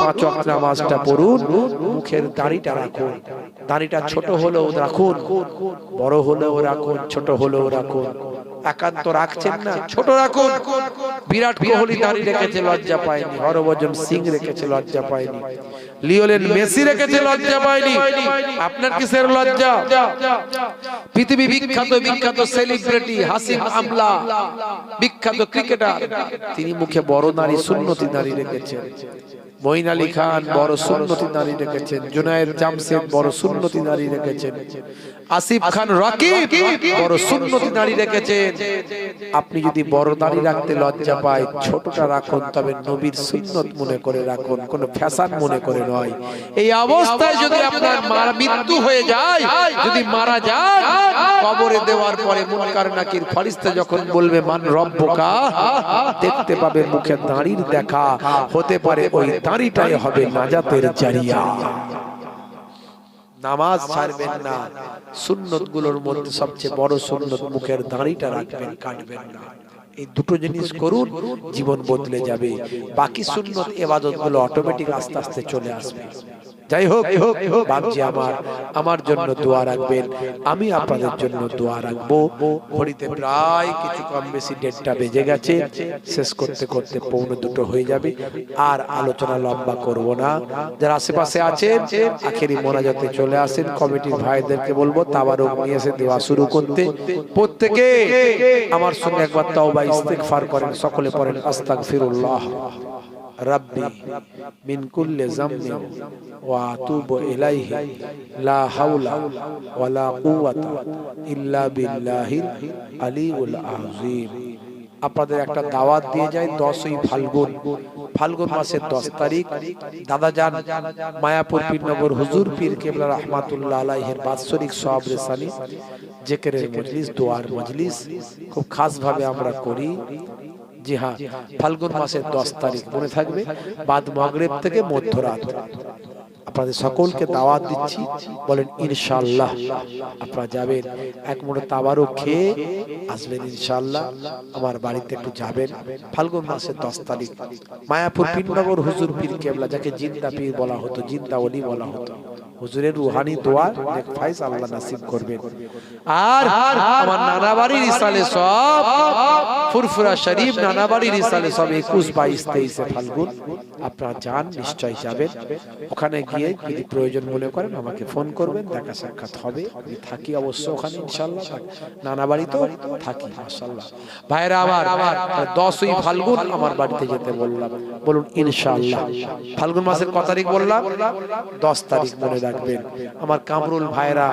S1: 5 ওয়াক্ত নামাজটা পড়ুন, মুখের দাড়িটা রাখুন। দাড়িটা ছোট হলেও রাখুন, বড় হলেও রাখুন, ছোট হলেও রাখুন। একান্ত রাখছেন না, ছোট রাখুন। বিরাট কোহলি দাড়ি রেখেছে, লজ্জা পায়নি। হরভজন সিং রেখেছে, লজ্জা পায়নি। লিওনেল মেসি রেখেছে, লজ্জা পায়নি। আপনার কিসের লজ্জা? পৃথিবী বিখ্যাত বিখ্যাত সেলিব্রিটি হাসিম আমলা, বিখ্যাত ক্রিকেটার, তিনি মুখে বড় নারী, সুন্নতি নারী রেখেছেন। মঈন আলী খান বড় সুন্নতি নারী রেখেছেন। জুনায়েদ জামশেদ বড় সুন্নতি নারী রেখেছেন। আসিফ খান রাকিব বড় সুন্নতি নারী রেখেছেন। আপনি যদি বড় দাড়ি রাখতে লজ্জা পায়, ছোটটা রাখুন, তবে নবীর সুন্নত মনে করে রাখুন, কোনো ফ্যাশন মনে করে নয়। এই অবস্থায় যদি আপনার মৃত্যু হয়ে যায়, যদি মারা যান, কবরে দেওয়ার পরে মুনকার নাকির ফেরেশতা যখন বলবে মান রব্বুকা, দেখতে পাবে মুখে দাড়ির দেখা, হতে পারে ওই দাড়িটাই হবে নাজাতের জারিয়া। নামাজ ছাড়বেন না। সুন্নত গুলোর মধ্যে সবচেয়ে বড় সুন্নত মুখের দাড়িটা রাখবেন, কাটবেন না। এই দুটো জিনিস করুন, জীবন বদলে যাবে। বাকি সুন্নত ইবাদত গুলো অটোমেটিক আস্তে আস্তে চলে আসবে। যাই হোক, বাপজি আমার জন্য দোয়া রাখবেন, আমি আপনাদের জন্য দোয়া রাখবো। ঘড়িতে প্রায় কিছু কম বেশি 1:30 বেজে গেছে, শেষ করতে করতে 1:45 হয়ে যাবে। আর আলোচনা লম্বা করব না। যারা আশেপাশে আছেন আখেরি মোনাজাতে চলে আসেন। কমিটির ভাইদেরকে বলবো তাবারুক নিয়ে এসে দোয়া শুরু করতে। প্রত্যেকে আমার সঙ্গে একবার তাওবা ইস্তিগফার করেন, সকলে পড়েন আস্তাগফিরুল্লাহ রাব্বি মিন কুল্লি যামবিন ওয়া আতুবু ইলাইহি লা হাওলা ওয়ালা কুওয়াতা ইল্লা বিল্লাহিল আলিউল আযীম। আপনাদের একটা দাওয়াত দিয়ে যায় 10ই ফাল্গুন মাসের 10 তারিখ দাদাজান মায়াপুর পীরনগর হুজুর পীর কেবলা রাহমাতুল্লাহ আলাইহির বাৎসরিক সওয়াব রেসানি জিকিরের মজলিস, দোয়ার মজলিস খুব খাস ভাবে আমরা করি। জি হ্যাঁ, ফাল্গুন মাসের 10 তারিখ মনে থাকবে, বাদ মাগরিব থেকে মধ্যরাত। আপনাদের সকলকে দাওয়াত দিচ্ছি, বলেন ইনশাআল্লাহ আপনারা যাবেন। এক মুঠো তাবারুক খেয়ে আসবেন ইনশাআল্লাহ। আমার বাড়িতে একটু যাবেন। ফাল্গুন মাসের 10 তারিখ মায়াপুর পীরনগর হুজুর পীর কেবলা, যাকে জিন্দা পীর বলা হতো, জিন্দা ওলি বলা হতো, হুজুরের রুহানি দোয়া নেক ফাইজ আল্লাহ নসিব করবেন। আর আমার নানা বাড়ির ইসালে সব ফুরফুরা শরীফ, নানা বাড়ির ইসালে সব 21, 22, 23 ফাল্গুন আপনারা যান, নিশ্চয় যাবেন। ওখানে গিয়ে যদি প্রয়োজন মনে করেন আমাকে ফোন করবেন, দেখা সাক্ষাৎ হবে। আমি থাকি অবশ্য ওখানে ইনশাআল্লাহ, নানা বাড়িতেও থাকি মাশাআল্লাহ। ভাইরা আমার 10ই ফাল্গুন আমার বাড়িতে যেতে বললাম, বলুন ইনশাআল্লাহ। ফাল্গুন মাসের কত তারিখ বললাম? 10 তারিখ মনে রাখবেন। আমার কামরুল ভাইরা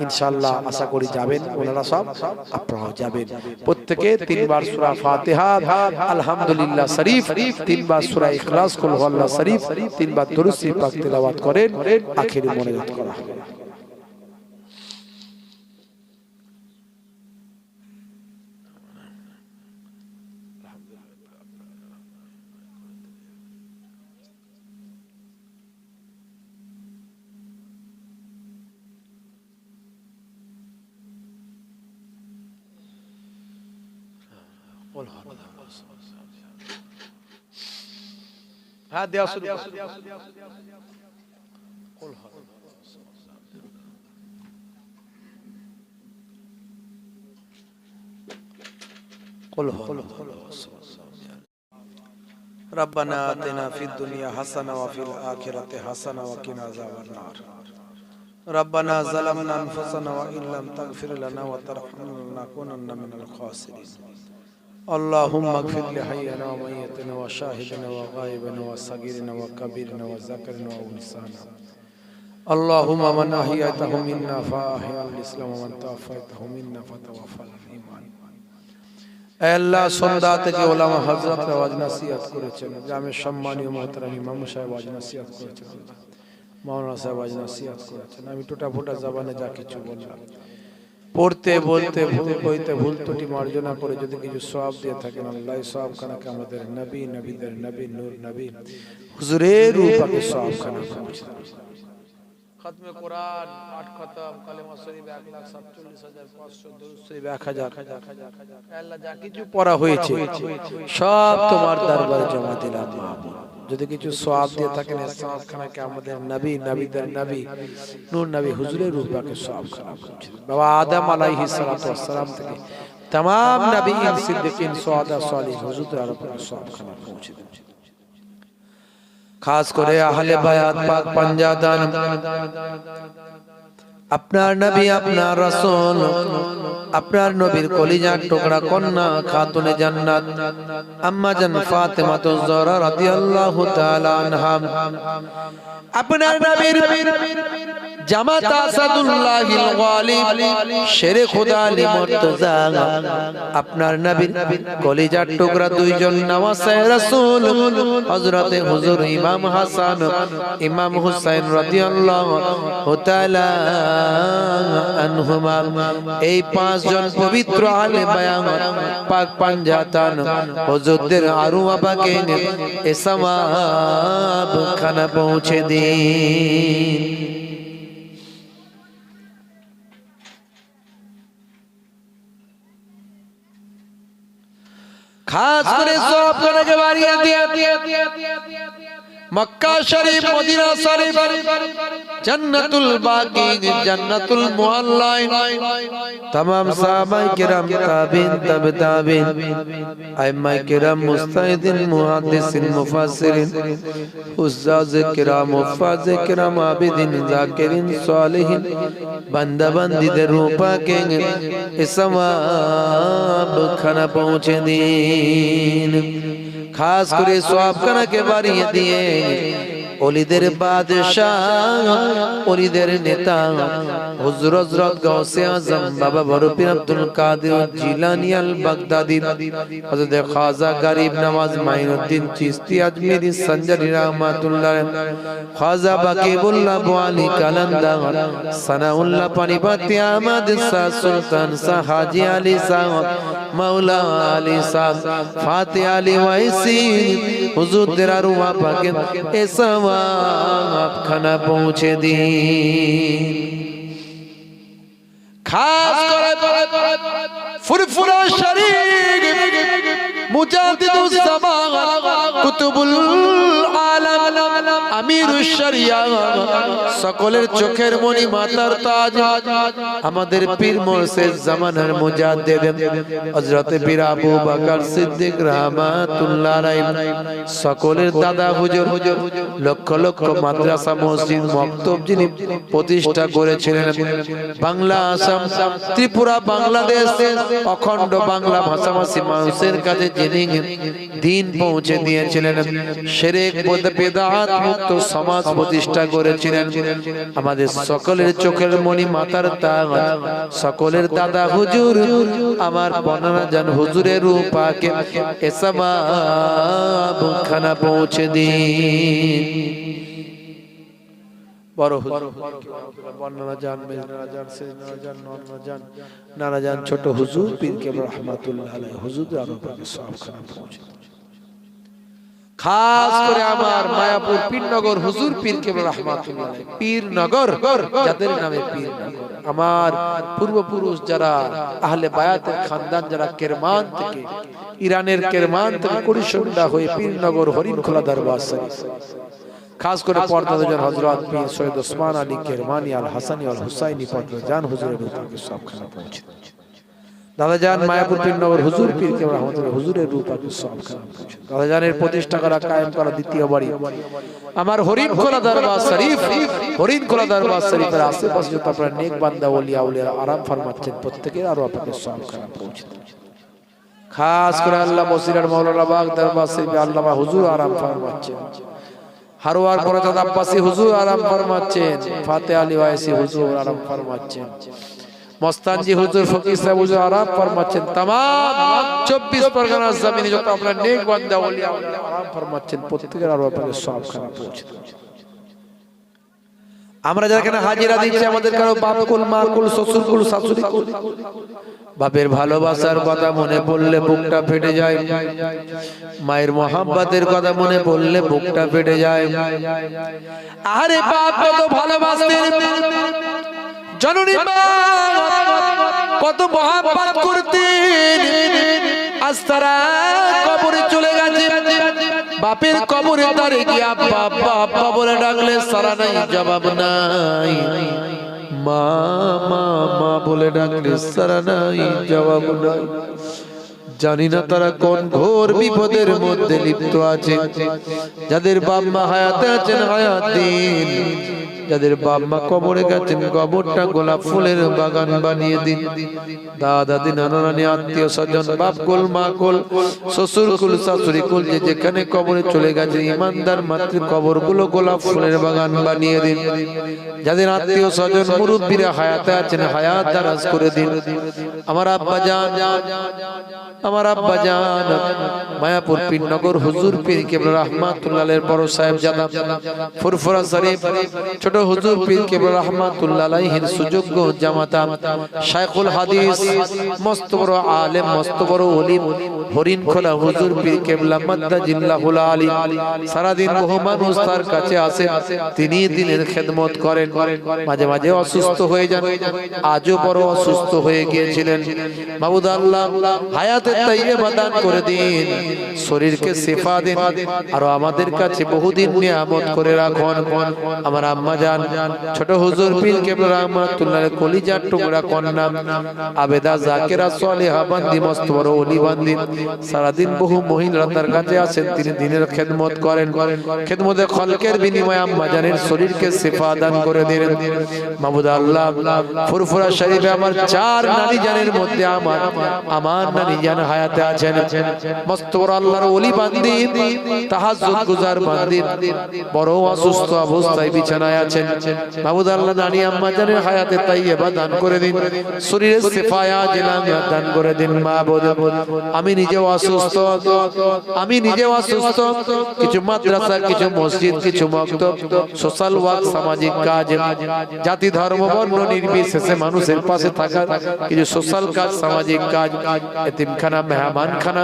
S1: ইনশাআল্লাহ আশা করি যাবেন, ওনারা সব আপনারাও যাবেন। প্রত্যেকে 3 বার সূরা ফাতিহা, আলহামদুলিল্লাহ শরীফ, 3 বার সূরা ইখলাস, কুল হুয়াল্লাহ শরীফ, 3 বার দরুদ শরীফ পাক তেলাওয়াত করেন, আখেরি মোনাজাত করা হবে। হ্যাঁ, দেওয়া শুরু করুন। قل هو ربنا آتنا في الدنيا حسنة وفي الآخرة حسنة وقنا عذاب النار ربنا ظلمنا أنفسنا وإن لم تغفر لنا وترحمنا لنكونن من الخاسرين اللهم اغفر لحينا وميتنا وشاهدنا وغائبنا وصغيرنا وكبيرنا وذكرنا وأنثانا اللهم من أحييته منا فأحيا الإسلام ومن توفيته منا فتوفى الإيمان আল্লাহ সন্ধ্যা থেকে ওলামা হযরতরা ওয়াজ নসিহত করেছেন জামে সম্মানীয় মুহতারাম ইমাম সাহেব ওয়াজ নসিহত করেছেন মাওলানা সাহেব ওয়াজ নসিহত করেছেন আমি টোটা ফোটা জবানে যা কিছু বললাম পড়তে বলতে ভুল কইতে ভুল ত্রুটি মার্জনা করে যদি কিছু সওয়াব দিয়ে থাকেন আল্লাহ সওয়াব খানাকে আমাদের নবী নবীদের নবী নূর নবী হুজুরের রূপকে সওয়াব খানা পৌঁছে খতমে কোরআন পাঠ খতম কালেমা শরীফ 1,47,500 দুরূদ শরীফ 1000 আল্লাহ যা কিছু পড়া হয়েছে সব তোমার দরবারে জমা দিলাম যদি কিছু সওয়াব দিয়ে থাকেন সওয়াব খানাকে আমাদের নবী নবীদের নবী নূর নবী হুজুরের রূপকে সওয়াব খানা পৌঁছে বাবা আদম আলাইহিস সালাতু ওয়াস সালাম থেকে तमाम নবীন সিদ্দিকিন সুহাদা সালিহিন হুজুরের রূপকে সওয়াব খানা পৌঁছে দেন खास करे आहले बायात पाक पंजादान আপনার নবী আপনার রাসূল আপনার নবীর কলিজার টুকরা কন্যা খাতুনে জান্নাত আম্মা জান ফাতেমা তুজ জোহরা রাদিয়াল্লাহু তাআলা আনহা আপনার নবীর জামাত আসাদুল্লাহিল গালিব শেরে খোদা আলী মুর্তজা আপনার নবীর কলিজার টুকরা দুইজন নওয়াসে রাসূল হযরতে হুজুর ইমাম হাসান ইমাম হুসাইন রাদিয়াল্লাহু তাআলা আনহুমা এই পাঁচজন পবিত্র আলে বায়াত পাক পাঞ্জাতান হুজুরদের আরওয়া পাকে এ সওয়াব খানা পৌঁছে দিন खास करे सौंप करने के बारियां दिया मक्का शरीफ मदीना शरीफ जन्नतुल बाकी जन्नतुल मुअल्लाइन तमाम सहाबाए किराम ताबीन तब ताबीन अइम्मा किराम मुस्ताहिदीन मुहद्दिसिन मुफस्सिरिन हुज्जाज किराम हुफ्फाज किराम आबिदीन जाकिरीन सालिहीन बंदा बंदीদের রূপকে সওয়াব খানা পৌঁছে দিন खास करे सवाब खाना के बारियां दिए ওলিদের বাদশাহ ওলিদের নেতা হুজুর হযরত গাউসে আজম বাবা বরপীর আব্দুল কাদের জিলানী আল বাগদাদি হযরত খাজা গরিব নওয়াজ মাইনুদ্দিন চিশতি আজমিরি সঞ্জারি রহমাতুল্লাহ খাজা বাকিবুল্লাহ বুয়ালি কালান্দার সানাউল্লাহ পানিপতি আহমদ শাহ সুলতান শাহ হাজী আলী শাহ মাওলা আলী শাহ ফাতিহ আলী ওয়াইসি হুজুরদের আরওয়া পাকে এ सवाब खाना पहुँचे दी खास कर फुरफुरा शरीफ मुजाद्दिदुस ज़मान कुतुबुल आलम আমিরুশ শরিয়া সকলের চোখের মনি মাতার তাজ আমাদের পীর মুর্শিদ জামানার মুজাদ্দিদ হযরত পীর আবু বকর সিদ্দিক রাহমাতুল্লাহ আলাইহি সকলের দাদা হুজুর লক্ষ লক্ষ মাদ্রাসা মসজিদ মক্তব যিনি প্রতিষ্ঠা করেছিলেন বাংলা আসাম ত্রিপুরা বাংলাদেশ অখণ্ড বাংলা ভাষাভাষী মানুষের কাছে যিনি দ্বীন পৌঁছে দিয়েছিলেন শিরক বিদআত মুক্ত সমাজ প্রতিষ্ঠা করেছিলেন আমাদের সকলের চোখের মনি মাতার তাজ সকলের দাদা হুজুর আমার বর্ণনা জান হুজুরের রূপাকে এ সওয়াব খানা পৌঁছে দিন বড় হুজুর বর্ণনা জান মেজনা জান সেজনা জান নরনা জান নানা জান ছোট হুজুর পীর কেবলা রহমাতুল্লাহ আলাইহি হুজুর রূপাকে সওয়াব খানা পৌঁছে खास করে আমার মায়াপুর পীরনগর হুজুর পীর কেবলা রহমাতুল্লাহ আলাইহি পীরনগর যাদের নামে পীরনগর আমার পূর্বপুরুষ যারা আহলে বায়াতের খানদান যারা কেরমান থেকে ইরানের কেরমান থেকে কুড়িশন্ডা হয়ে পীরনগর হরিণখোলা দরবার শরীফ खास করে পর্দাদার হযরত পীর সৈয়দ ওসমান আলী কেরমানি আল হাসানী আল হুসাইনি পর্দা জান হুজুরের রূপকে সব খানা পৌঁছে দাদা জান মায়াপুর পীরনগর হুজুর পীর কেবলা রহমতুল্লাহ হুজুরের রূপ আছে সব খারাপ দাদা জানের প্রতিষ্ঠা করা কায়েম করা দ্বিতীয় বাড়ি আমার হরিণখোলা দরবার শরীফ হরিণখোলা দরবার শরীফের আশেপাশে যত আপনারা নেক বান্দা ওলিয়া উলিয়া আরাম ফরমাচ্ছেন প্রত্যেকের আরো আপনাদের সব খারাপ পৌঁছে খাস করে আল্লাহ মসজিদের মাওলানা বাগ দরবার শরীফে আল্লামা হুজুর আরাম ফরমাচ্ছেন হারওয়ার পরজাদ আব্বাসী হুজুর আরাম ফরমাচ্ছেন ফাতে আলী ওয়াইসি হুজুর আরাম ফরমাচ্ছেন মস্তানজি হুজুর ফকির সাহেব হুজুর আরাম ফরমাচ্ছেন तमाम 24 পরগনা জমিনে যত আপনারা নেক বান্দা ওলিয়া আরাম ফরমাচ্ছেন প্রত্যেকের আরো আপনাদের সব খারাপ পৌঁছে আমরা যারা এখানে হাজিরা দিচ্ছি আমাদের কারো বাপ কুল মা কুল শ্বশুর কুল শাশুড়ি কুল বাপের ভালোবাসার কথা মনে পড়লে বুকটা ফেটে যায় মায়ের মোহাব্বতের কথা মনে পড়লে বুকটা ফেটে যায় আরে বাপ কত ভালোবাসতেন জননী মা কত মোহাব্বত করতেন আজ তারা কবরে চলে গেছে বাপের কবরে দাঁড়ে গিয়ে আব্বা আব্বা আব্বা বলে ডাকলে সারা নাই জবাব নাই মা মা মা বলে ডাকলে সারা নাই জবাব নাই জানি না তারা কোন ঘোর বিপদের মধ্যে লিপ্ত আছে যাদের বাপ মা হায়াতে আছেন হায়াত দিন যাদের বাপ মা কবরে গেছেন কবরটা গোলাপ ফুলের বাগান বানিয়ে দিন দাদা দিন নানানি আত্মীয় স্বজন বাপ কুল মা কুল শ্বশুর কুল শাশুড়ি কুল যে যেখানে কবরে চলে গেছে ইমানদার মাতৃ কবরগুলো গোলাপ ফুলের বাগান বানিয়ে দিন যাদের আত্মীয় স্বজন মুরব্বীরা হায়াতে আছেন হায়াত দারাজ করে দিন আমার আব্বা জান মায়াপুর পীরনগর হুজুর পীর কেবলা রহমাতুল্লাহ আলাইহির বড় সাহেব জাদা ফুরফুরা শরীফ ছোট হুজুর পীর কেবলা রহমাতুল্লাহ আলাইহির সুযোগ্য জামাতা শাইখুল হাদিস মস্ত বড় আলেম মস্ত বড় ওলি হরিণখোলা হুজুর পীর কেবলা মাদ্দাজিল্লাহুল আলী সারা দিন বহু মানুষ তার কাছে আসে তিনি দিনের খেদমত করেন মাঝে মাঝে অসুস্থ হয়ে যান আজও বড় অসুস্থ হয়ে গিয়েছিলেন মাবুদ আল্লাহ হায়াতের তাইয়্যিবা দান করে দিন শরীরকে শিফা দিন আর আমাদের কাছে বহুদিন নিয়ামত করে রাখুন আমার আম্মা জান ছোট হুজুর পীর কেবলা রহমাতুল্লাহ কলিজার টুকরা কন্যা আবেদা জাকিরা সালেহা বান্দি মস্ত বড় ওলি বান্দি সারা দিন বহু মহিলা তার কাছে আসেন তিনি দিনের খেদমত করেন খেদমতে খলকের বিনিময়ে আম্মা জানের শরীরকে শিফা দান করে দিন মাবুদ আল্লাহ ফুরফুরা শরীফে আমার চার নারী জানের মধ্যে আমার নারী জান হায়াতে আছেন মস্ত বড় আল্লাহর ওলি বান্দি তাহাজ্জুদ গুজার বান্দি বড় অসুস্থ অবস্থায় বিছানায় আছেন মাবুদ আল্লাহ নানি আম্মা জানের হায়াতে তাইয়্যিবা দান করে দিন শরীরে শিফায়া জিলামিয়া দান করে দিন মাবুদ আমি নিজেও অসুস্থ কিছু মাদ্রাসা কিছু মসজিদ কিছু মক্তব সোশ্যাল ওয়ার্ক সামাজিক কাজ জাতি ধর্ম বর্ণ নির্বিশেষে মানুষের পাশে থাকা কিছু সোশ্যাল কাজ সামাজিক কাজ এতিমখানা মেহমানখানা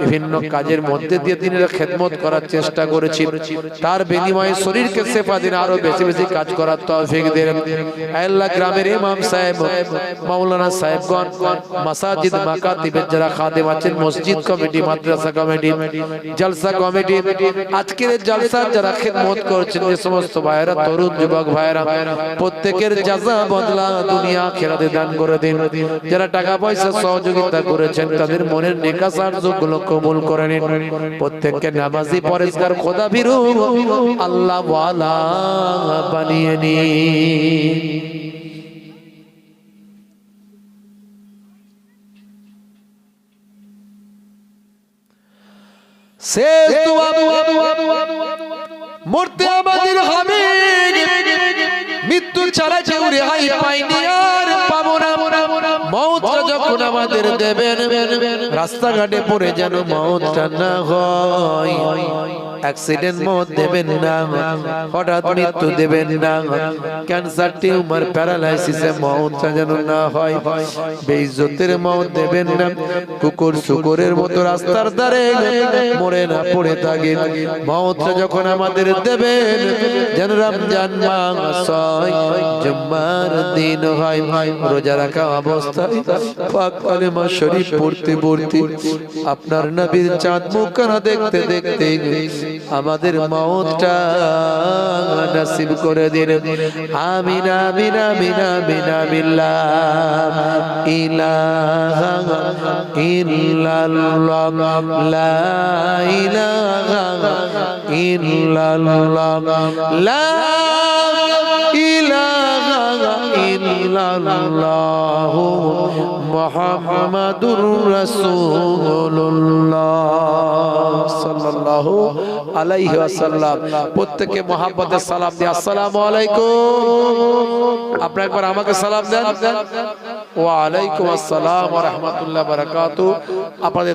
S1: বিভিন্ন কাজের মধ্যে দিয়ে দিনের খেদমত করার চেষ্টা করেছি তার বিনিময়ে শরীরকে শিফা দিন আরো বেশি বেশি কাজ করার তৌফিক দেন আল্লাহ গ্রামের ইমাম সাহেব মাওলানা সাহেবগণ মাসাজিদ মাকাতিবের যারা খাদেম আছেন মসজিদ কমিটি মাদ্রাসা কমিটি জলসা কমিটি আজকের জলসার যারা খেদমত করছেন যে সমস্ত ভাইরা তরুণ যুবক ভাইরা প্রত্যেকের জাযা বদলা দুনিয়া আখিরাতে দান করে দিন যারা টাকা পয়সা সহযোগিতা করেছেন তাদের মনের নেক আরজুগুলো কবুল করে নিন প্রত্যেককে নামাজি পরেজগার খোদাভীরু আল্লাহ ওয়ালা বানিয়ে নিন শেষ দুয়া মরতে আমাদের হবে মৃত্যু ছাড়া কেউ রেহাই পাইনি আর পাবো না মওতটা যখন আমাদের দেবেন রাস্তাঘাটে পড়ে যেন মওতটা না হয় অ্যাক্সিডেন্ট মওত দেবেন না হঠাৎ মৃত্যু দেবেন না ক্যান্সার টিউমার প্যারালাইসিসে মওতটা যেন না হয় বেইজ্জতের মওত দেবেন না কুকুর শুকুরের মতো রাস্তার ধারে মরে না পড়ে থাকে মওতটা যখন আমাদের দেবেন যেন রমজান মাস হয় জুম্মার দিন হয় রোজা রাখা অবস্থায় পাক কালেমা শরীফ পড়তে পড়তে আপনার নবীর চাঁদ মুখখানা দেখতে দেখতে আমাদের মওতটা নসিব করে দিন। আমিন আমিন আমিন আমিন বিল্লাহ ইলাহা ইল্লাল্লাহ লা ইলাহা ইল্লাল্লাহ লা ইলাহা ইল্লাল্লাহ মুহাম্মাদুর রাসূলুল্লাহ সাল্লাল্লাহু আলাইহি ওয়াসাল্লাম। প্রত্যেককে মহব্বতের সালাম দিয়ে আসসালামু আলাইকুম। আপনারা একবার আমাকে সালাম দেন। ওয়া আলাইকুম আসসালাম ওয়া রাহমাতুল্লাহি ওয়া বারাকাতুহু। আপনাদের